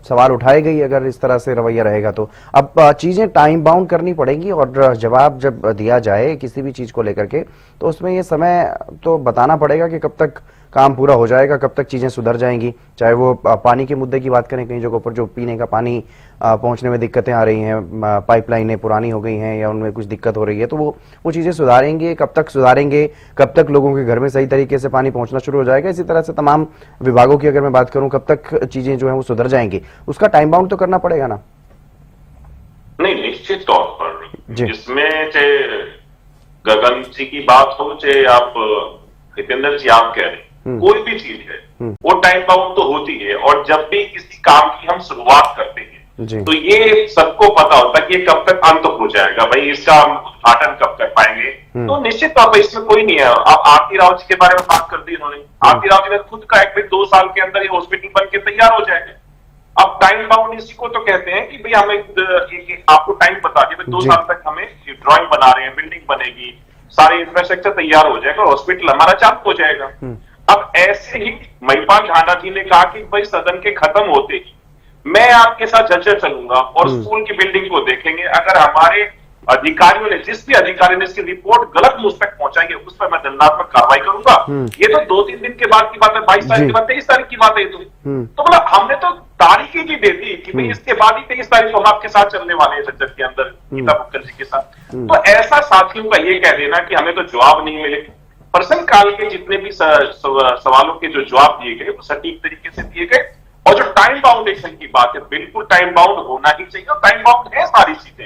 सवाल उठाएगा ही अगर इस तरह से रवैया रहेगा तो। अब चीजें टाइम बाउंड करनी पड़ेंगी और जवाब जब दिया जाए किसी भी चीज को लेकर के तो उसमें ये समय तो बताना पड़ेगा कि कब तक काम पूरा हो जाएगा, कब तक चीजें सुधर जाएंगी। चाहे वो पानी के मुद्दे की बात करें, कई जगहों पर जो पीने का पानी पहुंचने में दिक्कतें आ रही हैं, पाइपलाइनें पुरानी हो गई हैं या उनमें कुछ दिक्कत हो रही है, तो वो चीजें सुधारेंगे। कब तक सुधारेंगे, कब तक लोगों के घर में सही तरीके से पानी पहुंचना शुरू हो जाएगा, इसी तरह से तमाम विभागों की अगर मैं बात करूं कब तक चीजें जो है वो सुधर जाएंगी, उसका टाइम बाउंड तो करना पड़ेगा ना। नहीं, निश्चित तौर पर इसमें चाहे गगन जी की बात हो, चाहे आप हितेंद्र जी आप कह रहे हैं, कोई भी चीज है वो टाइम बाउंड तो होती है। और जब भी किसी काम की हम शुरुआत करते हैं तो ये सबको पता होता है कि ये कब तक अंत हो जाएगा, भाई इसका हम उद्घाटन कब कर पाएंगे। तो निश्चित तौर पर इसमें कोई नहीं है। आप आरती राव जी के बारे में बात कर दी इन्होंने, आरती राव जी ने खुद कहा कि 2 साल के अंदर ये हॉस्पिटल बन के तैयार हो जाएगा। अब टाइम बाउंड इसी को तो कहते हैं कि भाई हमें आपको टाइम बता दिए, 2 साल तक हमें ड्राइंग बना रहे हैं, बिल्डिंग बनेगी, सारे इंफ्रास्ट्रक्चर तैयार हो जाएगा, हॉस्पिटल हमारा चालू हो जाएगा। अब ऐसे ही महिपाल ढांडा जी ने कहा कि भाई सदन के खत्म होते ही मैं आपके साथ झज्जर चलूंगा और स्कूल की बिल्डिंग को देखेंगे। अगर हमारे अधिकारियों ने, जिस भी अधिकारी ने इसकी रिपोर्ट गलत मुझ तक पहुंचाई है, उस पर मैं दंडात्मक कार्रवाई करूंगा। ये तो 2-3 दिन के बाद की बात है, 22 तारीख के बाद 23 तारीख की बात है। तो मतलब हमने तो तारीख ही दे दी कि भाई इसके बाद ही 23 तारीख को हम आपके साथ चलने वाले हैं झज्जर के अंदर, गीता मुखर्जी के साथ। तो ऐसा साथियों का ये कह देना कि हमें तो जवाब नहीं मिले, प्रश्न काल के जितने भी सवालों के जो जवाब दिए गए वो सटीक तरीके से दिए गए। और जो टाइम बाउंडेशन की बात है, बिल्कुल टाइम बाउंड होना ही चाहिए, और टाइम बाउंड है सारी चीजें।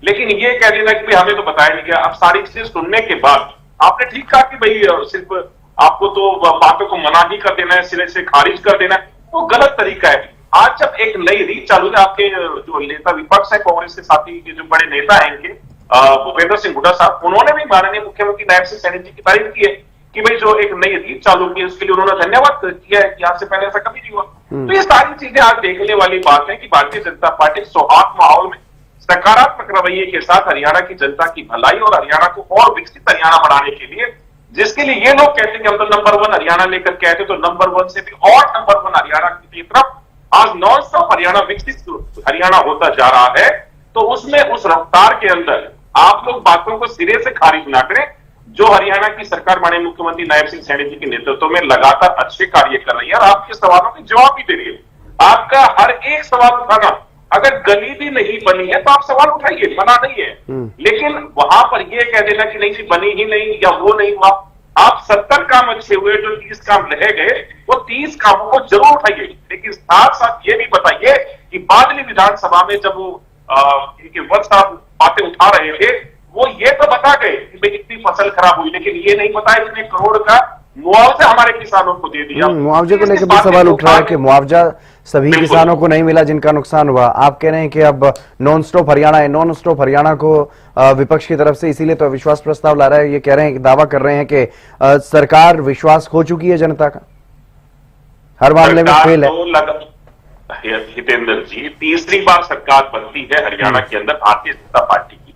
लेकिन ये कह देना कि भाई हमें तो बताया नहीं गया। अब सारी चीजें सुनने के बाद आपने ठीक कहा कि भाई सिर्फ आपको तो बातों को मना ही कर देना है, सिरे से खारिज कर देना है, वो गलत तरीका है। आज जब एक नई रीत चालू है, आपके जो नेता विपक्ष है कांग्रेस के साथी के जो बड़े नेता है इनके भूपेंद्र सिंह हुड्डा साहब, उन्होंने भी माननीय मुख्यमंत्री नायब सिंह सैनी जी की तारीफ की है कि भाई जो एक नई रीत चालू की है उसके लिए उन्होंने धन्यवाद किया है कि आज से पहले ऐसा कभी नहीं हुआ। तो ये सारी चीजें आज देखने वाली बात है कि भारतीय जनता पार्टी सौहार्द माहौल में सकारात्मक रवैये के साथ हरियाणा की जनता की भलाई और हरियाणा को और विकसित हरियाणा बनाने के लिए, जिसके लिए ये लोग कहते हैं कि हम तो नंबर 1 हरियाणा लेकर के आए थे, तो नंबर 1 से भी और नंबर 1 हरियाणा की तरफ आज नॉन स्टॉप हरियाणा विकसित हरियाणा होता जा रहा है। तो उसमें उस रफ्तार के अंदर आप लोग बातों को सिरे से खारिज ना करें। जो हरियाणा की सरकार माननीय मुख्यमंत्री नायब सिंह सैनी जी के नेतृत्व में लगातार अच्छे कार्य कर रही है और आपके सवालों के जवाब भी दे रही है। आपका हर एक सवाल उठाना, अगर गली भी नहीं बनी है तो आप सवाल उठाइए, मना नहीं है, लेकिन वहां पर यह कह देना कि नहीं जी बनी ही नहीं या वो नहीं हुआ। आप 70 काम अच्छे हुए, जो 30 काम रह गए वो 30 कामों को जरूर उठाइए, लेकिन साथ साथ ये भी बताइए कि बादली विधानसभा में जब वो इनके वक्त साहब बातें उठा रहे थे, वो ये तो बता गए कि भाई इतनी फसल खराब हुई, लेकिन ये नहीं बताया इतने करोड़ का मुआवजा हमारे किसानों को दे दिया। मुआवजे को लेकर भी सवाल उठ रहा है कि मुआवजा सभी किसानों को नहीं मिला जिनका नुकसान हुआ। आप कह रहे हैं कि अब नॉन स्टॉप हरियाणा है, नॉन स्टॉप हरियाणा को विपक्ष की तरफ से इसीलिए तो अविश्वास प्रस्ताव ला रहा है। ये कह रहे हैं, दावा कर रहे हैं कि सरकार विश्वास खो चुकी है जनता का, हर मामले में फेल है। हितेंद्र जी, तीसरी बार सरकार बनती है हरियाणा के अंदर भारतीय जनता पार्टी की,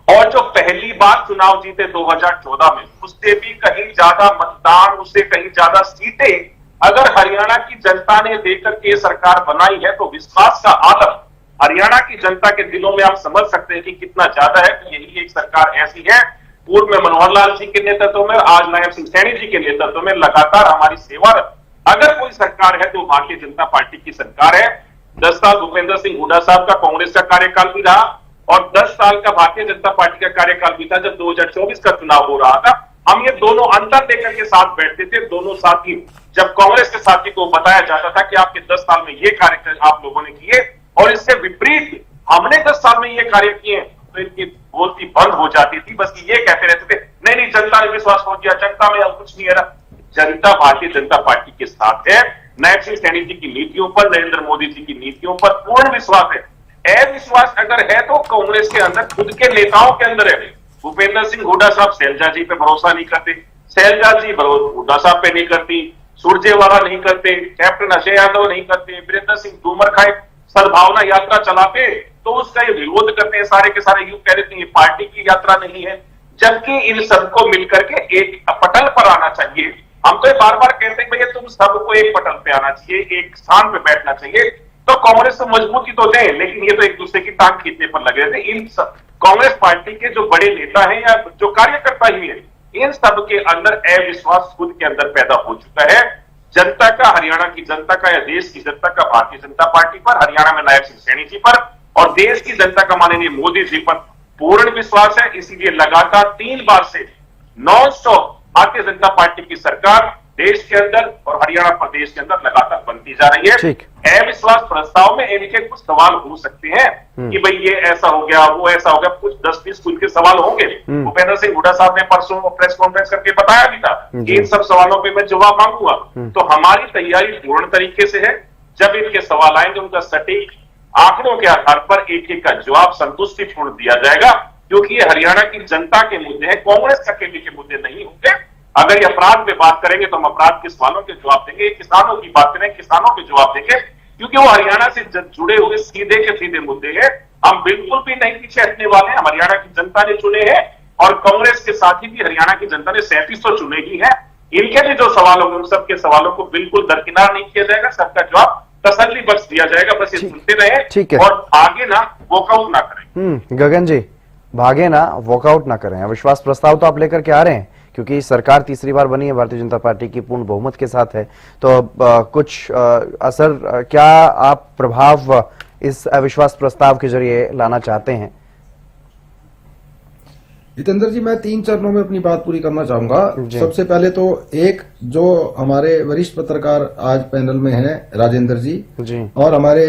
और जो पहली बार चुनाव जीते 2014 में, उससे भी कहीं ज्यादा मतदान, उससे कहीं ज्यादा सीटें अगर हरियाणा की जनता ने देकर के सरकार बनाई है, तो विश्वास का आलम हरियाणा की जनता के दिलों में आप समझ सकते हैं कि कितना ज्यादा है। यही एक सरकार ऐसी है, पूर्व में मनोहर लाल जी के नेतृत्व में, आज नायब सिंह सैनी जी के नेतृत्व में लगातार हमारी सेवारत अगर कोई सरकार है तो भारतीय जनता पार्टी की सरकार है। 10 साल भूपेंद्र सिंह हुड्डा साहब का कांग्रेस का कार्यकाल भी रहा और 10 साल का भारतीय जनता पार्टी का कार्यकाल भी था जब 2024 का चुनाव हो रहा था। हम ये दोनों अंतर लेकर के साथ बैठते थे, दोनों साथी। जब कांग्रेस के साथी को बताया जाता था कि आपके 10 साल में ये कार्य आप लोगों ने किए और इससे विपरीत हमने 10 साल में ये कार्य किए, तो इनकी बोलती बंद हो जाती थी। बस ये कहते रहते थे, नहीं नहीं जनता ने विश्वास हो गया, जनता में अब कुछ नहीं है ना। जनता भारतीय जनता पार्टी के साथ है। नायब सिंह सैनी जी की नीतियों पर, नरेंद्र मोदी जी की नीतियों पर पूर्ण विश्वास है। अविश्वास अगर है तो कांग्रेस के अंदर, खुद के नेताओं के अंदर है। भूपेंद्र सिंह हुड्डा साहब शैलजा जी पे भरोसा नहीं करते, शैलजा जी हुड्डा साहब पे नहीं करती, सुरजेवाला नहीं करते, कैप्टन अजय यादव नहीं करते, वीरेंद्र सिंह तोमर का एक सद्भावना यात्रा चलाते तो उसका ये विरोध करते हैं, सारे के सारे यूं कह देते हैं ये पार्टी की यात्रा नहीं है। जबकि इन सबको मिलकर के एक पटल पर आना चाहिए। हम तो बार बार कहते हैं भैया तुम सबको एक पटल पे आना चाहिए, एक स्थान पे बैठना चाहिए। तो कांग्रेस तो मजबूती तो दे, लेकिन ये तो एक दूसरे की टांग खींचने पर लगे थे। इन सब कांग्रेस पार्टी के जो बड़े नेता हैं या जो कार्यकर्ता ही है, इन सब के अंदर अविश्वास खुद के अंदर पैदा हो चुका है। जनता का, हरियाणा की जनता का या देश की जनता का भारतीय जनता पार्टी पर, हरियाणा में नायब सिंह सैनी जी पर और देश की जनता का माननीय मोदी जी पर पूर्ण विश्वास है। इसीलिए लगातार 3 बार से non stop Bharatiya Janata party की सरकार देश के अंदर और हरियाणा प्रदेश के अंदर लगातार बनती जा रही है। अविश्वास प्रस्ताव में इनके कुछ सवाल हो सकते हैं कि भाई ये ऐसा हो गया, वो ऐसा हो गया, कुछ 10-20 कुछ के सवाल होंगे। भूपेंद्र सिंह हुड्डा साहब ने परसों प्रेस कॉन्फ्रेंस करके बताया भी था कि इन सब सवालों पे मैं जवाब मांगूंगा। तो हमारी तैयारी पूर्ण तरीके से है। जब इनके सवाल आएंगे उनका सटीक आंकड़ों के आधार पर एक एक का जवाब संतुष्टिपूर्ण दिया जाएगा, क्योंकि ये हरियाणा की जनता के मुद्दे हैं, कांग्रेस अकेले के मुद्दे नहीं होंगे। अगर ये अपराध पे बात करेंगे तो हम अपराध के सवालों के जवाब देंगे, किसानों की बात करें किसानों के जवाब देंगे, क्योंकि वो हरियाणा से जुड़े हुए सीधे के सीधे मुद्दे हैं। हम बिल्कुल भी नहीं पीछे हटने वाले हैं। हम हरियाणा की जनता ने चुने हैं और कांग्रेस के साथी भी हरियाणा की जनता ने 3700 चुने ही है। इनके भी जो सवाल होंगे उन सबके सवालों को बिल्कुल दरकिनार नहीं किया जाएगा, सबका जवाब तसल्ली बख्श दिया जाएगा। बस ये सुनते रहे और आगे ना वॉकआउट ना करें। गगन जी, भागे ना, वॉकआउट ना करें। अविश्वास प्रस्ताव तो आप लेकर के आ रहे हैं क्योंकि सरकार तीसरी बार बनी है, भारतीय जनता पार्टी की पूर्ण बहुमत के साथ है, तो कुछ असर, क्या आप प्रभाव इस अविश्वास प्रस्ताव के जरिए लाना चाहते हैं? जितेंद्र जी, मैं 3 चरणों में अपनी बात पूरी करना चाहूंगा। सबसे पहले तो एक जो हमारे वरिष्ठ पत्रकार आज पैनल में हैं, राजेंद्र जी और हमारे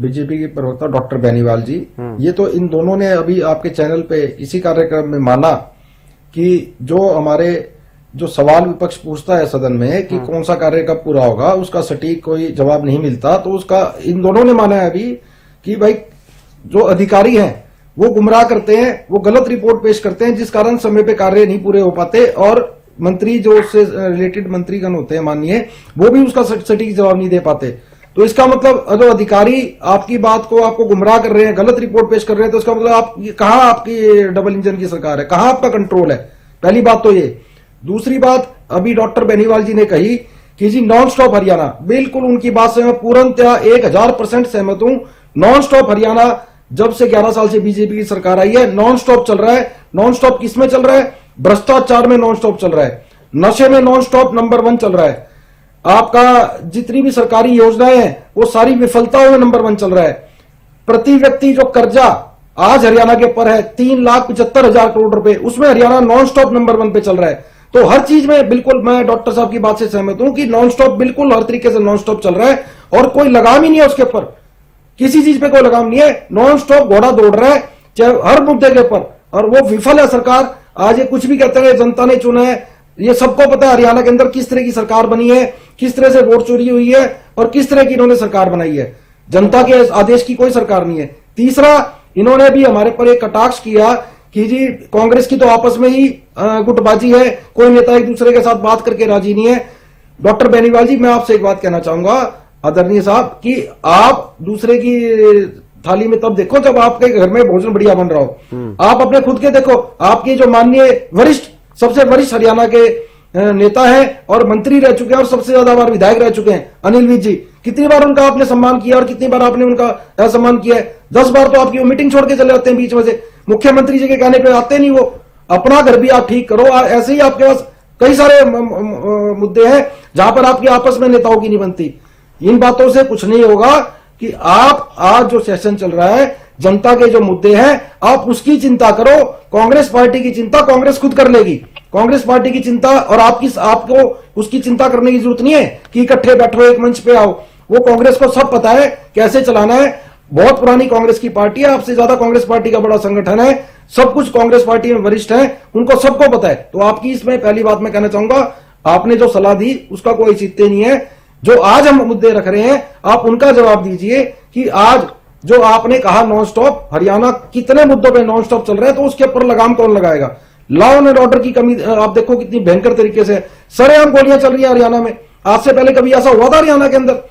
बीजेपी के प्रवक्ता डॉक्टर बेनीवाल जी, ये तो इन दोनों ने अभी आपके चैनल पे इसी कार्यक्रम में माना कि जो हमारे जो सवाल विपक्ष पूछता है सदन में कि कौन सा कार्य कब पूरा होगा, उसका सटीक कोई जवाब नहीं मिलता, तो उसका इन दोनों ने माना है अभी कि भाई जो अधिकारी हैं वो गुमराह करते हैं, वो गलत रिपोर्ट पेश करते हैं, जिस कारण समय पे कार्य नहीं पूरे हो पाते और मंत्री जो उससे रिलेटेड मंत्रीगण होते हैं माननीय, वो भी उसका सटीक जवाब नहीं दे पाते। तो इसका मतलब जो अधिकारी आपकी बात को आपको गुमराह कर रहे हैं, गलत रिपोर्ट पेश कर रहे हैं, तो इसका मतलब आप कहां आपकी डबल इंजन की सरकार है, कहां आपका कंट्रोल है? पहली बात तो ये। दूसरी बात, अभी डॉक्टर बेनीवाल जी ने कही कि जी नॉन स्टॉप हरियाणा, बिल्कुल उनकी बात से मैं पूर्णतः 1000% सहमत हूं। नॉन स्टॉप हरियाणा जब से 11 साल से बीजेपी की सरकार आई है, नॉन स्टॉप चल रहा है। नॉन स्टॉप किसमें चल रहा है? भ्रष्टाचार में नॉन स्टॉप चल रहा है, नशे में नॉन स्टॉप नंबर 1 चल रहा है, आपका जितनी भी सरकारी योजनाएं हैं वो सारी विफलताओं में नंबर 1 चल रहा है। प्रति व्यक्ति जो कर्जा आज हरियाणा के ऊपर है 3,75,000 करोड़ रुपए, उसमें हरियाणा नॉन स्टॉप नंबर 1 पे चल रहा है। तो हर चीज में बिल्कुल मैं डॉक्टर साहब की बात से सहमत हूं कि नॉन स्टॉप बिल्कुल हर तरीके से नॉन स्टॉप चल रहा है और कोई लगाम ही नहीं है उसके ऊपर, किसी चीज पे कोई लगाम नहीं है। नॉन स्टॉप घोड़ा दौड़ रहा है चाहे हर मुद्दे के ऊपर, और वो विफल है सरकार। आज ये कुछ भी कहते हैं जनता ने चुना है, ये सबको पता है हरियाणा के अंदर किस तरह की सरकार बनी है, किस तरह से वोट चोरी हुई है और किस तरह की इन्होंने सरकार बनाई है। जनता के आदेश की कोई सरकार नहीं है। तीसरा, इन्होंने भी हमारे पर एक कटाक्ष किया कि जी कांग्रेस की तो आपस में ही गुटबाजी है, कोई नेता एक दूसरे के साथ बात करके राजी नहीं है। डॉक्टर बेनीवाल जी, मैं आपसे एक बात कहना चाहूंगा आदरणीय साहब, कि आप दूसरे की थाली में तब देखो जब आपके घर में भोजन बढ़िया बन रहा हो। आप अपने खुद के देखो, आपके जो माननीय वरिष्ठ, सबसे वरिष्ठ हरियाणा के नेता है और मंत्री रह चुके हैं और सबसे ज्यादा बार विधायक रह चुके हैं, अनिल विज जी, कितनी बार उनका आपने सम्मान किया और कितनी बार आपने उनका असम्मान किया है? 10 बार तो आपकी वो मीटिंग छोड़ के चले जाते हैं बीच में से, मुख्यमंत्री जी के कहने पे आते नहीं। वो अपना घर भी आप ठीक करो। ऐसे ही आपके पास कई सारे मुद्दे हैं जहां पर आपकी आपस में नेताओं की नहीं बनती। इन बातों से कुछ नहीं होगा कि आप आज जो सेशन चल रहा है, जनता के जो मुद्दे हैं आप उसकी चिंता करो। कांग्रेस पार्टी की चिंता कांग्रेस खुद कर लेगी। कांग्रेस पार्टी की चिंता और आपको उसकी चिंता करने की जरूरत नहीं है कि इकट्ठे बैठो एक मंच पे आओ। वो कांग्रेस को सब पता है कैसे चलाना है। बहुत पुरानी कांग्रेस की पार्टी है, आपसे ज्यादा कांग्रेस पार्टी का बड़ा संगठन है, सब कुछ कांग्रेस पार्टी में वरिष्ठ है, उनको सबको पता है। तो आपकी इसमें पहली बात मैं कहना चाहूंगा, आपने जो सलाह दी उसका कोई चित्ते नहीं है। जो आज हम मुद्दे रख रहे हैं आप उनका जवाब दीजिए कि आज जो आपने कहा नॉन स्टॉप, हरियाणा कितने मुद्दों पे नॉन स्टॉप चल रहा है, तो उसके ऊपर लगाम कौन लगाएगा? लॉ एंड ऑर्डर की कमी आप देखो कितनी भयंकर तरीके से, सरेआम गोलियां चल रही है हरियाणा में। आज से पहले कभी ऐसा हुआ था हरियाणा के अंदर?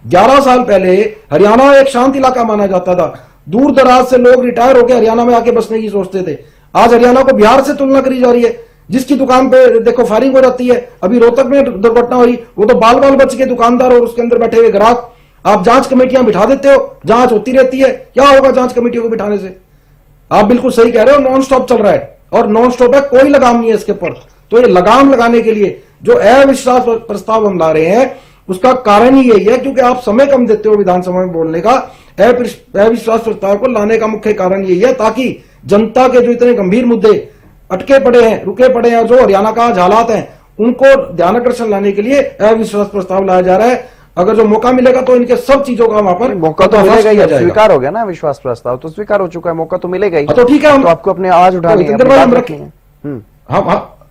11 साल पहले हरियाणा एक शांत इलाका माना जाता था। दूर दराज से लोग रिटायर होकर हरियाणा में आके बसने की सोचते थे। आज हरियाणा को बिहार से तुलना करी जा रही है। जिसकी दुकान पे देखो फायरिंग हो जाती है, अभी रोहतक में दुर्घटना हुई, वो तो बाल बाल बच के दुकानदार और उसके अंदर बैठे हुए ग्राहक। आप जांच कमेटियां बिठा देते हो, जांच होती रहती है, क्या होगा जांच कमेटियों को बिठाने से? आप बिल्कुल सही कह रहे हो, नॉन स्टॉप चल रहा है और नॉन स्टॉप है, कोई लगाम नहीं है इसके ऊपर। तो ये लगाम लगाने के लिए जो अविश्वास प्रस्ताव हम ला रहे हैं उसका कारण ही यही है, क्योंकि आप समय कम देते हो विधानसभा में बोलने का। अविश्वास प्रस्ताव को लाने का मुख्य कारण यही है ताकि जनता के जो इतने गंभीर मुद्दे अटके पड़े हैं, रुके पड़े हैं, जो हरियाणा का आज हालात हैं, उनको ध्यानाकर्षण लाने के लिए अविश्वास प्रस्ताव लाया जा रहा है। अगर जो मौका मिलेगा तो इनके सब चीजों का वहां पर मौका तो मिलेगा ही। स्वीकार हो गया ना विश्वास प्रस्ताव, तो स्वीकार हो चुका है, मौका तो मिलेगा ही। तो ठीक है, तो आपको अपनी आवाज उठानी है।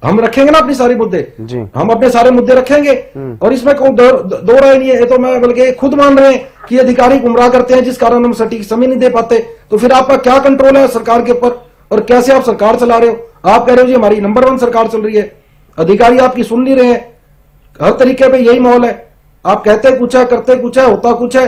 हम रखेंगे ना अपनी सारे मुद्दे जी, हम अपने सारे मुद्दे रखेंगे और इसमें कोई दो राय नहीं है। ये तो मैं बल्कि खुद मान रहे हैं कि अधिकारी गुमराह करते हैं, जिस कारण हम सटीक समय नहीं दे पाते। तो फिर आपका क्या कंट्रोल है सरकार के ऊपर और कैसे आप सरकार चला रहे हो? आप कह रहे हो जी हमारी नंबर 1 सरकार चल रही है, अधिकारी आपकी सुन नहीं रहे हैं। हर तरीके पे यही माहौल है, आप कहते कुछ है, करते कुछ है, होता कुछ है।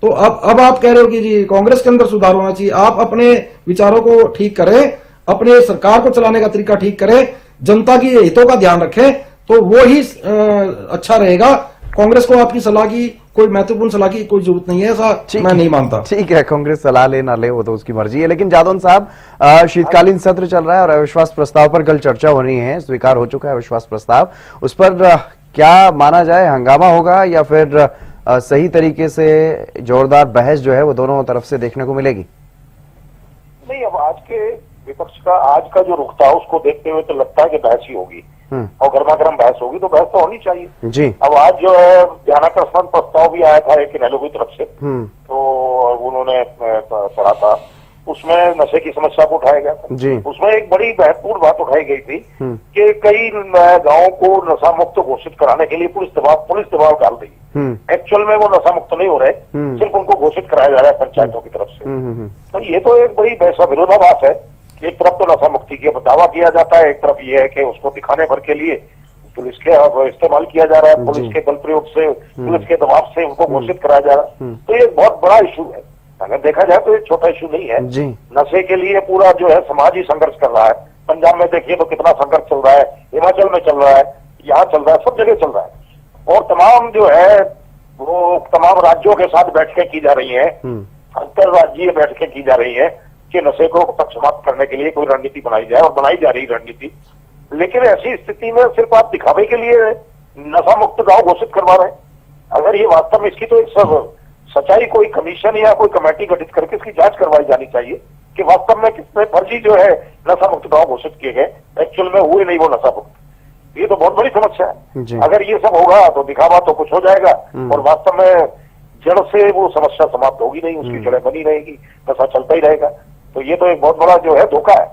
तो अब आप कह रहे हो कि जी कांग्रेस के अंदर सुधार होना चाहिए। आप अपने विचारों को ठीक करें, अपने सरकार को चलाने का तरीका ठीक करें, जनता की हितों का ध्यान रखें, तो वो ही अच्छा रहेगा। कांग्रेस को आपकी सलाह की, कोई महत्वपूर्ण सलाह की कोई जरूरत नहीं है, ऐसा मैं नहीं मानता। ठीक है, कांग्रेस सलाह ले ना ले वो तो उसकी मर्जी है। लेकिन जादौन साहब, शीतकालीन सत्र चल रहा है और अविश्वास प्रस्ताव पर कल चर्चा होनी है, स्वीकार हो चुका है अविश्वास प्रस्ताव। उस पर क्या माना जाए, हंगामा होगा या फिर सही तरीके से जोरदार बहस जो है वो दोनों तरफ से देखने को मिलेगी? नहीं, अब आज के विपक्ष का आज का जो रुख था उसको देखते हुए तो लगता है कि बहस ही होगी और गर्मा गर्म बहस होगी, तो बहस तो होनी चाहिए जी। अब आज जो है ध्यानाकर्षण प्रस्ताव भी आया था एक इनेलो की तरफ से, तो उन्होंने पढ़ा था, उसमें नशे की समस्या को उठाया गया था जी। उसमें एक बड़ी महत्वपूर्ण बात उठाई गई थी कि कई गांवों को नशा मुक्त घोषित कराने के लिए पुलिस दबाव डाल रही है। एक्चुअल में वो नशा मुक्त नहीं हो रहे, सिर्फ उनको घोषित कराया जा रहा है पंचायतों की तरफ से। तो ये तो एक बड़ी वैसा विरोधाभास है। एक तरफ तो नशा मुक्ति का दावा किया जाता है, एक तरफ ये है कि उसको दिखाने भर के लिए पुलिस के इस्तेमाल किया जा रहा है, पुलिस के बल प्रयोग से, पुलिस के दबाव से उनको घोषित कराया जा रहा है। तो ये बहुत बड़ा इशू है, अगर देखा जाए तो ये छोटा इशू नहीं है। नशे के लिए पूरा जो है समाज ही संघर्ष कर रहा है। पंजाब में देखिए तो कितना संघर्ष चल रहा है, हिमाचल में चल रहा है, यहाँ चल रहा है, सब जगह चल रहा है। और तमाम जो है वो तमाम राज्यों के साथ बैठकें की जा रही है, अंतरराज्यीय बैठकें की जा रही है कि नशे को समाप्त करने के लिए कोई रणनीति बनाई जाए, और बनाई जा रही रणनीति। लेकिन ऐसी स्थिति में सिर्फ आप दिखावे के लिए नशा मुक्त गांव घोषित करवा रहे हैं। अगर ये वास्तव में इसकी तो एक सच्चाई कोई कमीशन या कोई कमेटी गठित करके इसकी जांच करवाई जानी चाहिए कि वास्तव में कितने फर्जी जो है नशा मुक्त गांव घोषित किए गए, एक्चुअल में हुए नहीं वो नशा मुक्त। ये तो बहुत बड़ी समस्या है। अगर ये सब होगा तो दिखावा तो कुछ हो जाएगा और वास्तव में जड़ से वो समस्या समाप्त होगी नहीं, उसकी जड़ें बनी रहेगी, नशा चलता ही रहेगा। तो ये तो एक बहुत बड़ा जो है धोखा है,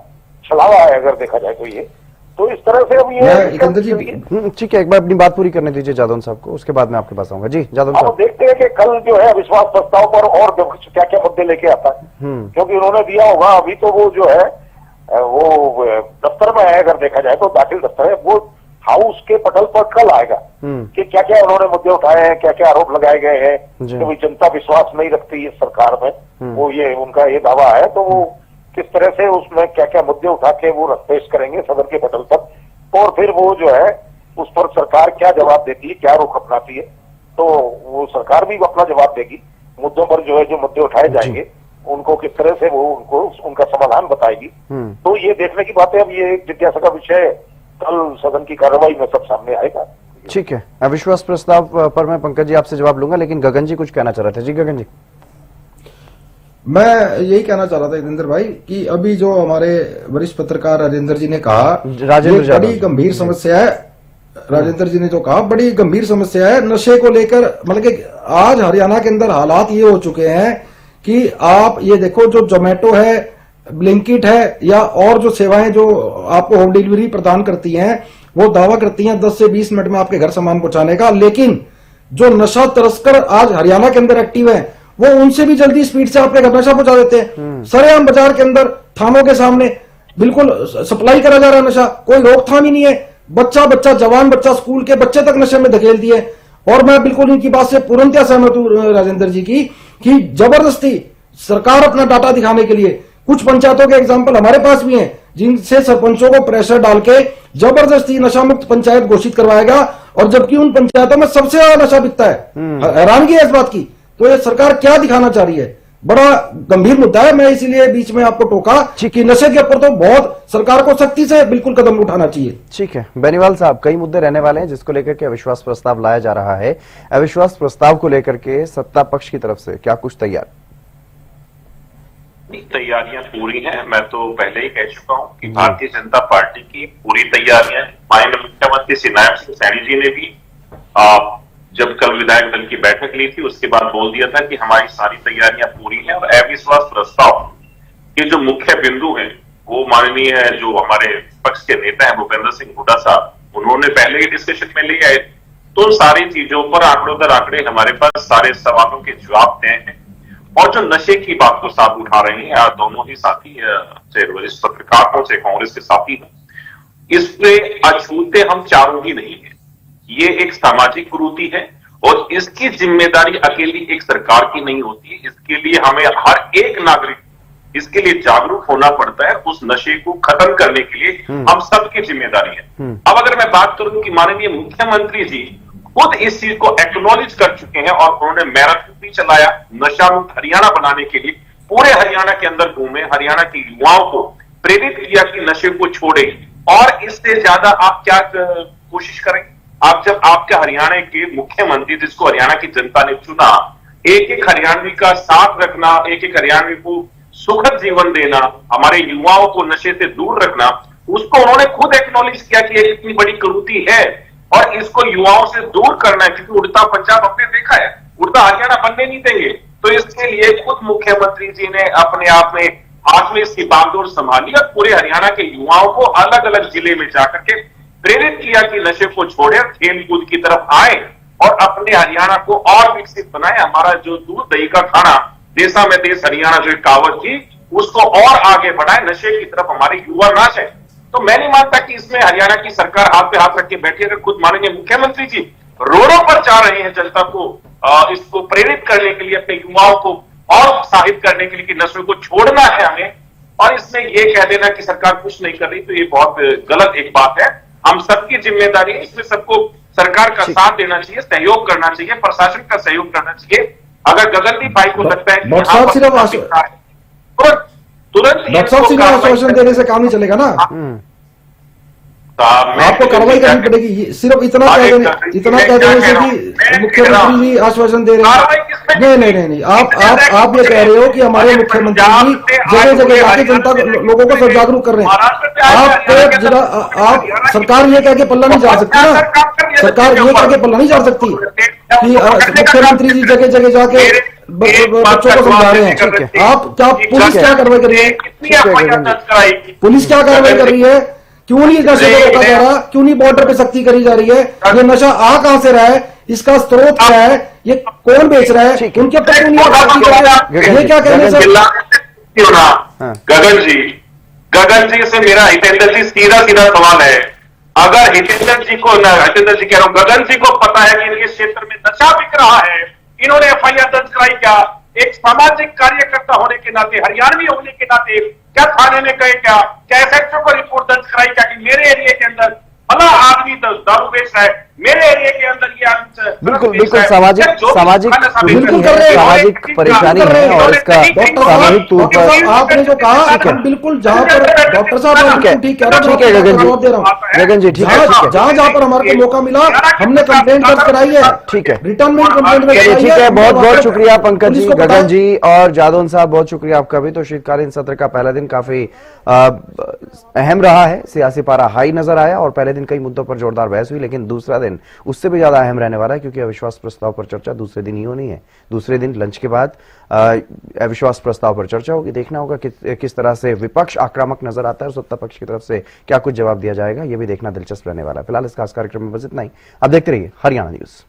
छलावा है अगर देखा जाए तो ये। तो इस तरह से अब ये ठीक है, एक बार अपनी बात पूरी करने दीजिए जादौन साहब को, उसके बाद मैं आपके पास आऊंगा। जी जादौन साहब, देखते हैं कि कल जो है विश्वास प्रस्ताव पर और क्या क्या मुद्दे लेके आता है, क्योंकि उन्होंने दिया होगा अभी तो वो जो है वो दफ्तर में है, अगर देखा जाए तो दाखिल दफ्तर है, वो हाउस के पटल पर कल आएगा कि क्या क्या उन्होंने मुद्दे उठाए हैं, क्या क्या आरोप लगाए गए हैं जी। कि भाई जनता विश्वास नहीं रखती इस सरकार में, वो ये उनका ये दावा है, तो वो किस तरह से उसमें क्या क्या मुद्दे उठा के वो पेश करेंगे सदन के पटल पर, और फिर वो जो है उस पर सरकार क्या जवाब देती है, क्या रुख अपनाती है, तो वो सरकार भी अपना जवाब देगी। मुद्दों पर जो है जो मुद्दे उठाए जाएंगे उनको किस तरह से वो उनका समाधान बताएगी। तो ये देखने की बात है। अब ये एक जिज्ञासा का विषय कल सदन की कार्रवाई में सब सामने आएगा। ठीक है, अविश्वास प्रस्ताव पर मैं पंकज जी आपसे जवाब लूंगा, लेकिन गगन जी कुछ कहना चाह रहे थे। जी गगन जी। मैं यही कहना चाह रहा था जितेंद्र भाई कि अभी जो हमारे वरिष्ठ पत्रकार राजेंद्र जी ने कहा, राजेंद्र ये बड़ी गंभीर समस्या है। राजेंद्र जी ने जो कहा बड़ी गंभीर समस्या है नशे को लेकर। मतलब कि आज हरियाणा के अंदर हालात ये हो चुके हैं कि आप ये देखो, जो जोमेटो है, ब्लिंकिट है, या और जो सेवाएं जो आपको होम डिलीवरी प्रदान करती हैं, वो दावा करती हैं 10 से 20 मिनट में आपके घर सामान पहुंचाने का, लेकिन जो नशा तस्कर आज हरियाणा के अंदर एक्टिव है वो उनसे भी जल्दी स्पीड से आपके घर नशा पहुंचा देते हैं। सरेआम बाजार के अंदर, थानों के सामने बिल्कुल सप्लाई करा जा रहा है नशा, कोई रोकथाम ही नहीं है। बच्चा जवान बच्चा, स्कूल के बच्चे तक नशे में धकेल दिए। और मैं बिल्कुल इनकी बात से पूर्णतः सहमत हूं राजेंद्र जी की कि जबरदस्ती सरकार अपना डाटा दिखाने के लिए, कुछ पंचायतों के एग्जाम्पल हमारे पास भी हैं जिनसे सरपंचों को प्रेशर डाल के जबरदस्ती नशा मुक्त पंचायत घोषित करवाएगा, और जबकि उन पंचायतों में सबसे ज्यादा नशा बिकता है। हैरानगी है इस बात की। तो ये सरकार क्या दिखाना चाह रही है? बड़ा गंभीर मुद्दा है। मैं इसीलिए बीच में आपको टोका कि नशे के ऊपर तो बहुत सरकार को सख्ती से बिल्कुल कदम उठाना चाहिए। ठीक है बेनीवाल साहब, कई मुद्दे रहने वाले हैं जिसको लेकर के अविश्वास प्रस्ताव लाया जा रहा है। अविश्वास प्रस्ताव को लेकर के सत्ता पक्ष की तरफ से क्या कुछ तैयारियां पूरी हैं। मैं तो पहले ही कह चुका हूं कि भारतीय जनता पार्टी की पूरी तैयारियां। माननीय मुख्यमंत्री श्री नायब सिंह सैनी जी ने भी जब कल विधायक दल की बैठक ली थी उसके बाद बोल दिया था कि हमारी सारी तैयारियां पूरी हैं, और अविश्वास प्रस्ताव के जो मुख्य बिंदु हैं वो माननीय जो हमारे विपक्ष के नेता हैं भूपेंद्र सिंह हुड्डा साहब, उन्होंने पहले ही डिस्कशन में ले आए। तो सारी चीजों पर आंकड़ों दर आंकड़े हमारे पास सारे सवालों के जवाब तय हैं। और जो नशे की बात को साथ उठा रहे हैं दोनों ही साथी, वरिष्ठ पत्रकार हो चाहे कांग्रेस के साथी हो, इससे अछूते हम चारों ही नहीं है। ये एक सामाजिक कुरीति है और इसकी जिम्मेदारी अकेली एक सरकार की नहीं होती। इसके लिए हमें हर एक नागरिक इसके लिए जागरूक होना पड़ता है। उस नशे को खत्म करने के लिए हम सबकी जिम्मेदारी है। अब अगर मैं बात करूं कि माननीय मुख्यमंत्री जी खुद इस चीज को एक्नॉलेज कर चुके हैं और उन्होंने मैराथन भी चलाया नशा मुक्त हरियाणा बनाने के लिए। पूरे हरियाणा के अंदर घूमे, हरियाणा के युवाओं को प्रेरित किया कि नशे को छोड़े। और इससे ज्यादा आप क्या कोशिश करें? आप जब आपके हरियाणा के मुख्यमंत्री, जिसको हरियाणा की जनता ने चुना, एक एक हरियाणवी का साथ रखना, एक एक हरियाणवी को सुखद जीवन देना, हमारे युवाओं को नशे से दूर रखना, उसको उन्होंने खुद एक्नॉलेज किया कि ये इतनी बड़ी कुरीति है और इसको युवाओं से दूर करना है। क्योंकि उड़ता पंजाब हमने देखा है, उड़ता हरियाणा बनने नहीं देंगे। तो इसके लिए खुद मुख्यमंत्री जी ने अपने आप में हाथ में इसकी बागडोर संभाली और पूरे हरियाणा के युवाओं को अलग अलग जिले में जाकर के प्रेरित किया कि नशे को छोड़े, खेल कूद की तरफ आए और अपने हरियाणा को और विकसित बनाए। हमारा जो दूध दही का खाना, देशा में देश हरियाणा जो कहावत थी, उसको और आगे बढ़ाए, नशे की तरफ हमारे युवा ना जाए। तो मैं नहीं मानता कि इसमें हरियाणा की सरकार हाथ पे हाथ रख के बैठी। अगर खुद माननीय मुख्यमंत्री जी रोडों पर जा रहे हैं जनता को इसको प्रेरित करने के लिए, अपने युवाओं को और उत्साहित करने के लिए कि नशे को छोड़ना है हमें, और इसमें ये कह देना कि सरकार कुछ नहीं कर रही, तो ये बहुत गलत एक बात है। हम सबकी जिम्मेदारी है, इसमें सबको सरकार का साथ देना चाहिए, सहयोग करना चाहिए, प्रशासन का सहयोग करना चाहिए। अगर गगनदीप भाई को लगता है कि डॉक्टर साहब सिर्फ आश्वासन देने से काम नहीं चलेगा ना, आपको कार्रवाई करनी पड़ेगी। सिर्फ इतना कह देने से कि मुख्यमंत्री जी आश्वासन दे रहे हैं, नहीं, आप ये कह रहे हो कि हमारे मुख्यमंत्री जी जगह जगह जाके जनता लोगों को सब जागरूक कर रहे हैं। आप सरकार ये कह के पल्ला नहीं जा सकती ना, सरकार ये कह के पल्ला नहीं जा सकती कि मुख्यमंत्री जी जगह जगह जाके बच्चों को समझा रहे हैं। आप क्या पुलिस क्या कार्रवाई कर रही है? पुलिस क्या कार्रवाई कर रही है? क्यों नहीं नशे को रोका जा रहा? क्यों नहीं बॉर्डर पे सख्ती करी जा रही है? ये नशा आ कहां से रहा है? इसका स्रोत क्या है? ये कौन बेच रहा है? उनके ऊपर क्यों नहीं सख्ती कर रहे? ये क्या कहने से क्यों ना गगन जी से मेरा हितेंद्र जी सीधा सवाल है अगर हितेंद्र जी को कह रहा हूं, गगन सिंह को पता है कि इनके क्षेत्र में नशा बिक रहा है, इन्होंने एफआईआर दर्ज कराई क्या? एक सामाजिक कार्यकर्ता होने के नाते, हरियाणवी होने के नाते क्या थाने में गए क्या एसएचओ को रिपोर्ट दर्ज कराई क्या कि मेरे एरिया के अंदर भला आदमी दारू बेच रहा है, मेरे एरिया के अंदर ये आदमी बिल्कुल बिल्कुल सामाजिक बिल्कुल कर रहे हैं, सामाजिक परेशानी है और इसका सामूहिक तौर पर आपने जो कहा हम बिल्कुल जहाँ पर डॉक्टर साहब ठीक कह रहे हैं, ठीक है गगन जी, जवाब दे रहा हूं। गगन जी ठीक है, जहाँ जहाँ पर हमारे को मौका मिला हमने कंप्लेंट दर्ज कराई है, ठीक है, रिटर्न में कंप्लेंट दर्ज चलिए कराई ठीक है। बहुत बहुत शुक्रिया पंकज जी, पुलिस को गगन जी और जादौन साहब, बहुत शुक्रिया आपका भी। तो शीतकालीन सत्र का पहला दिन काफी अहम रहा है, सियासी पारा हाई नजर आया और पहले दिन कई मुद्दों पर जोरदार बहस हुई, लेकिन दूसरा दिन उससे भी ज्यादा अहम रहने वाला है क्योंकि अविश्वास प्रस्ताव पर चर्चा दूसरे दिन ही होनी है। दूसरे दिन लंच के बाद अविश्वास प्रस्ताव पर चर्चा होगी। देखना होगा किस तरह से विपक्ष आक्रामक नजर आता है और सत्ता पक्ष की तरफ से क्या कुछ जवाब दिया जाएगा, यह भी देखना दिलचस्प रहने वाला है। फिलहाल इस खास कार्यक्रम में बस इतना ही। आप देखते रहिए हरियाणा न्यूज।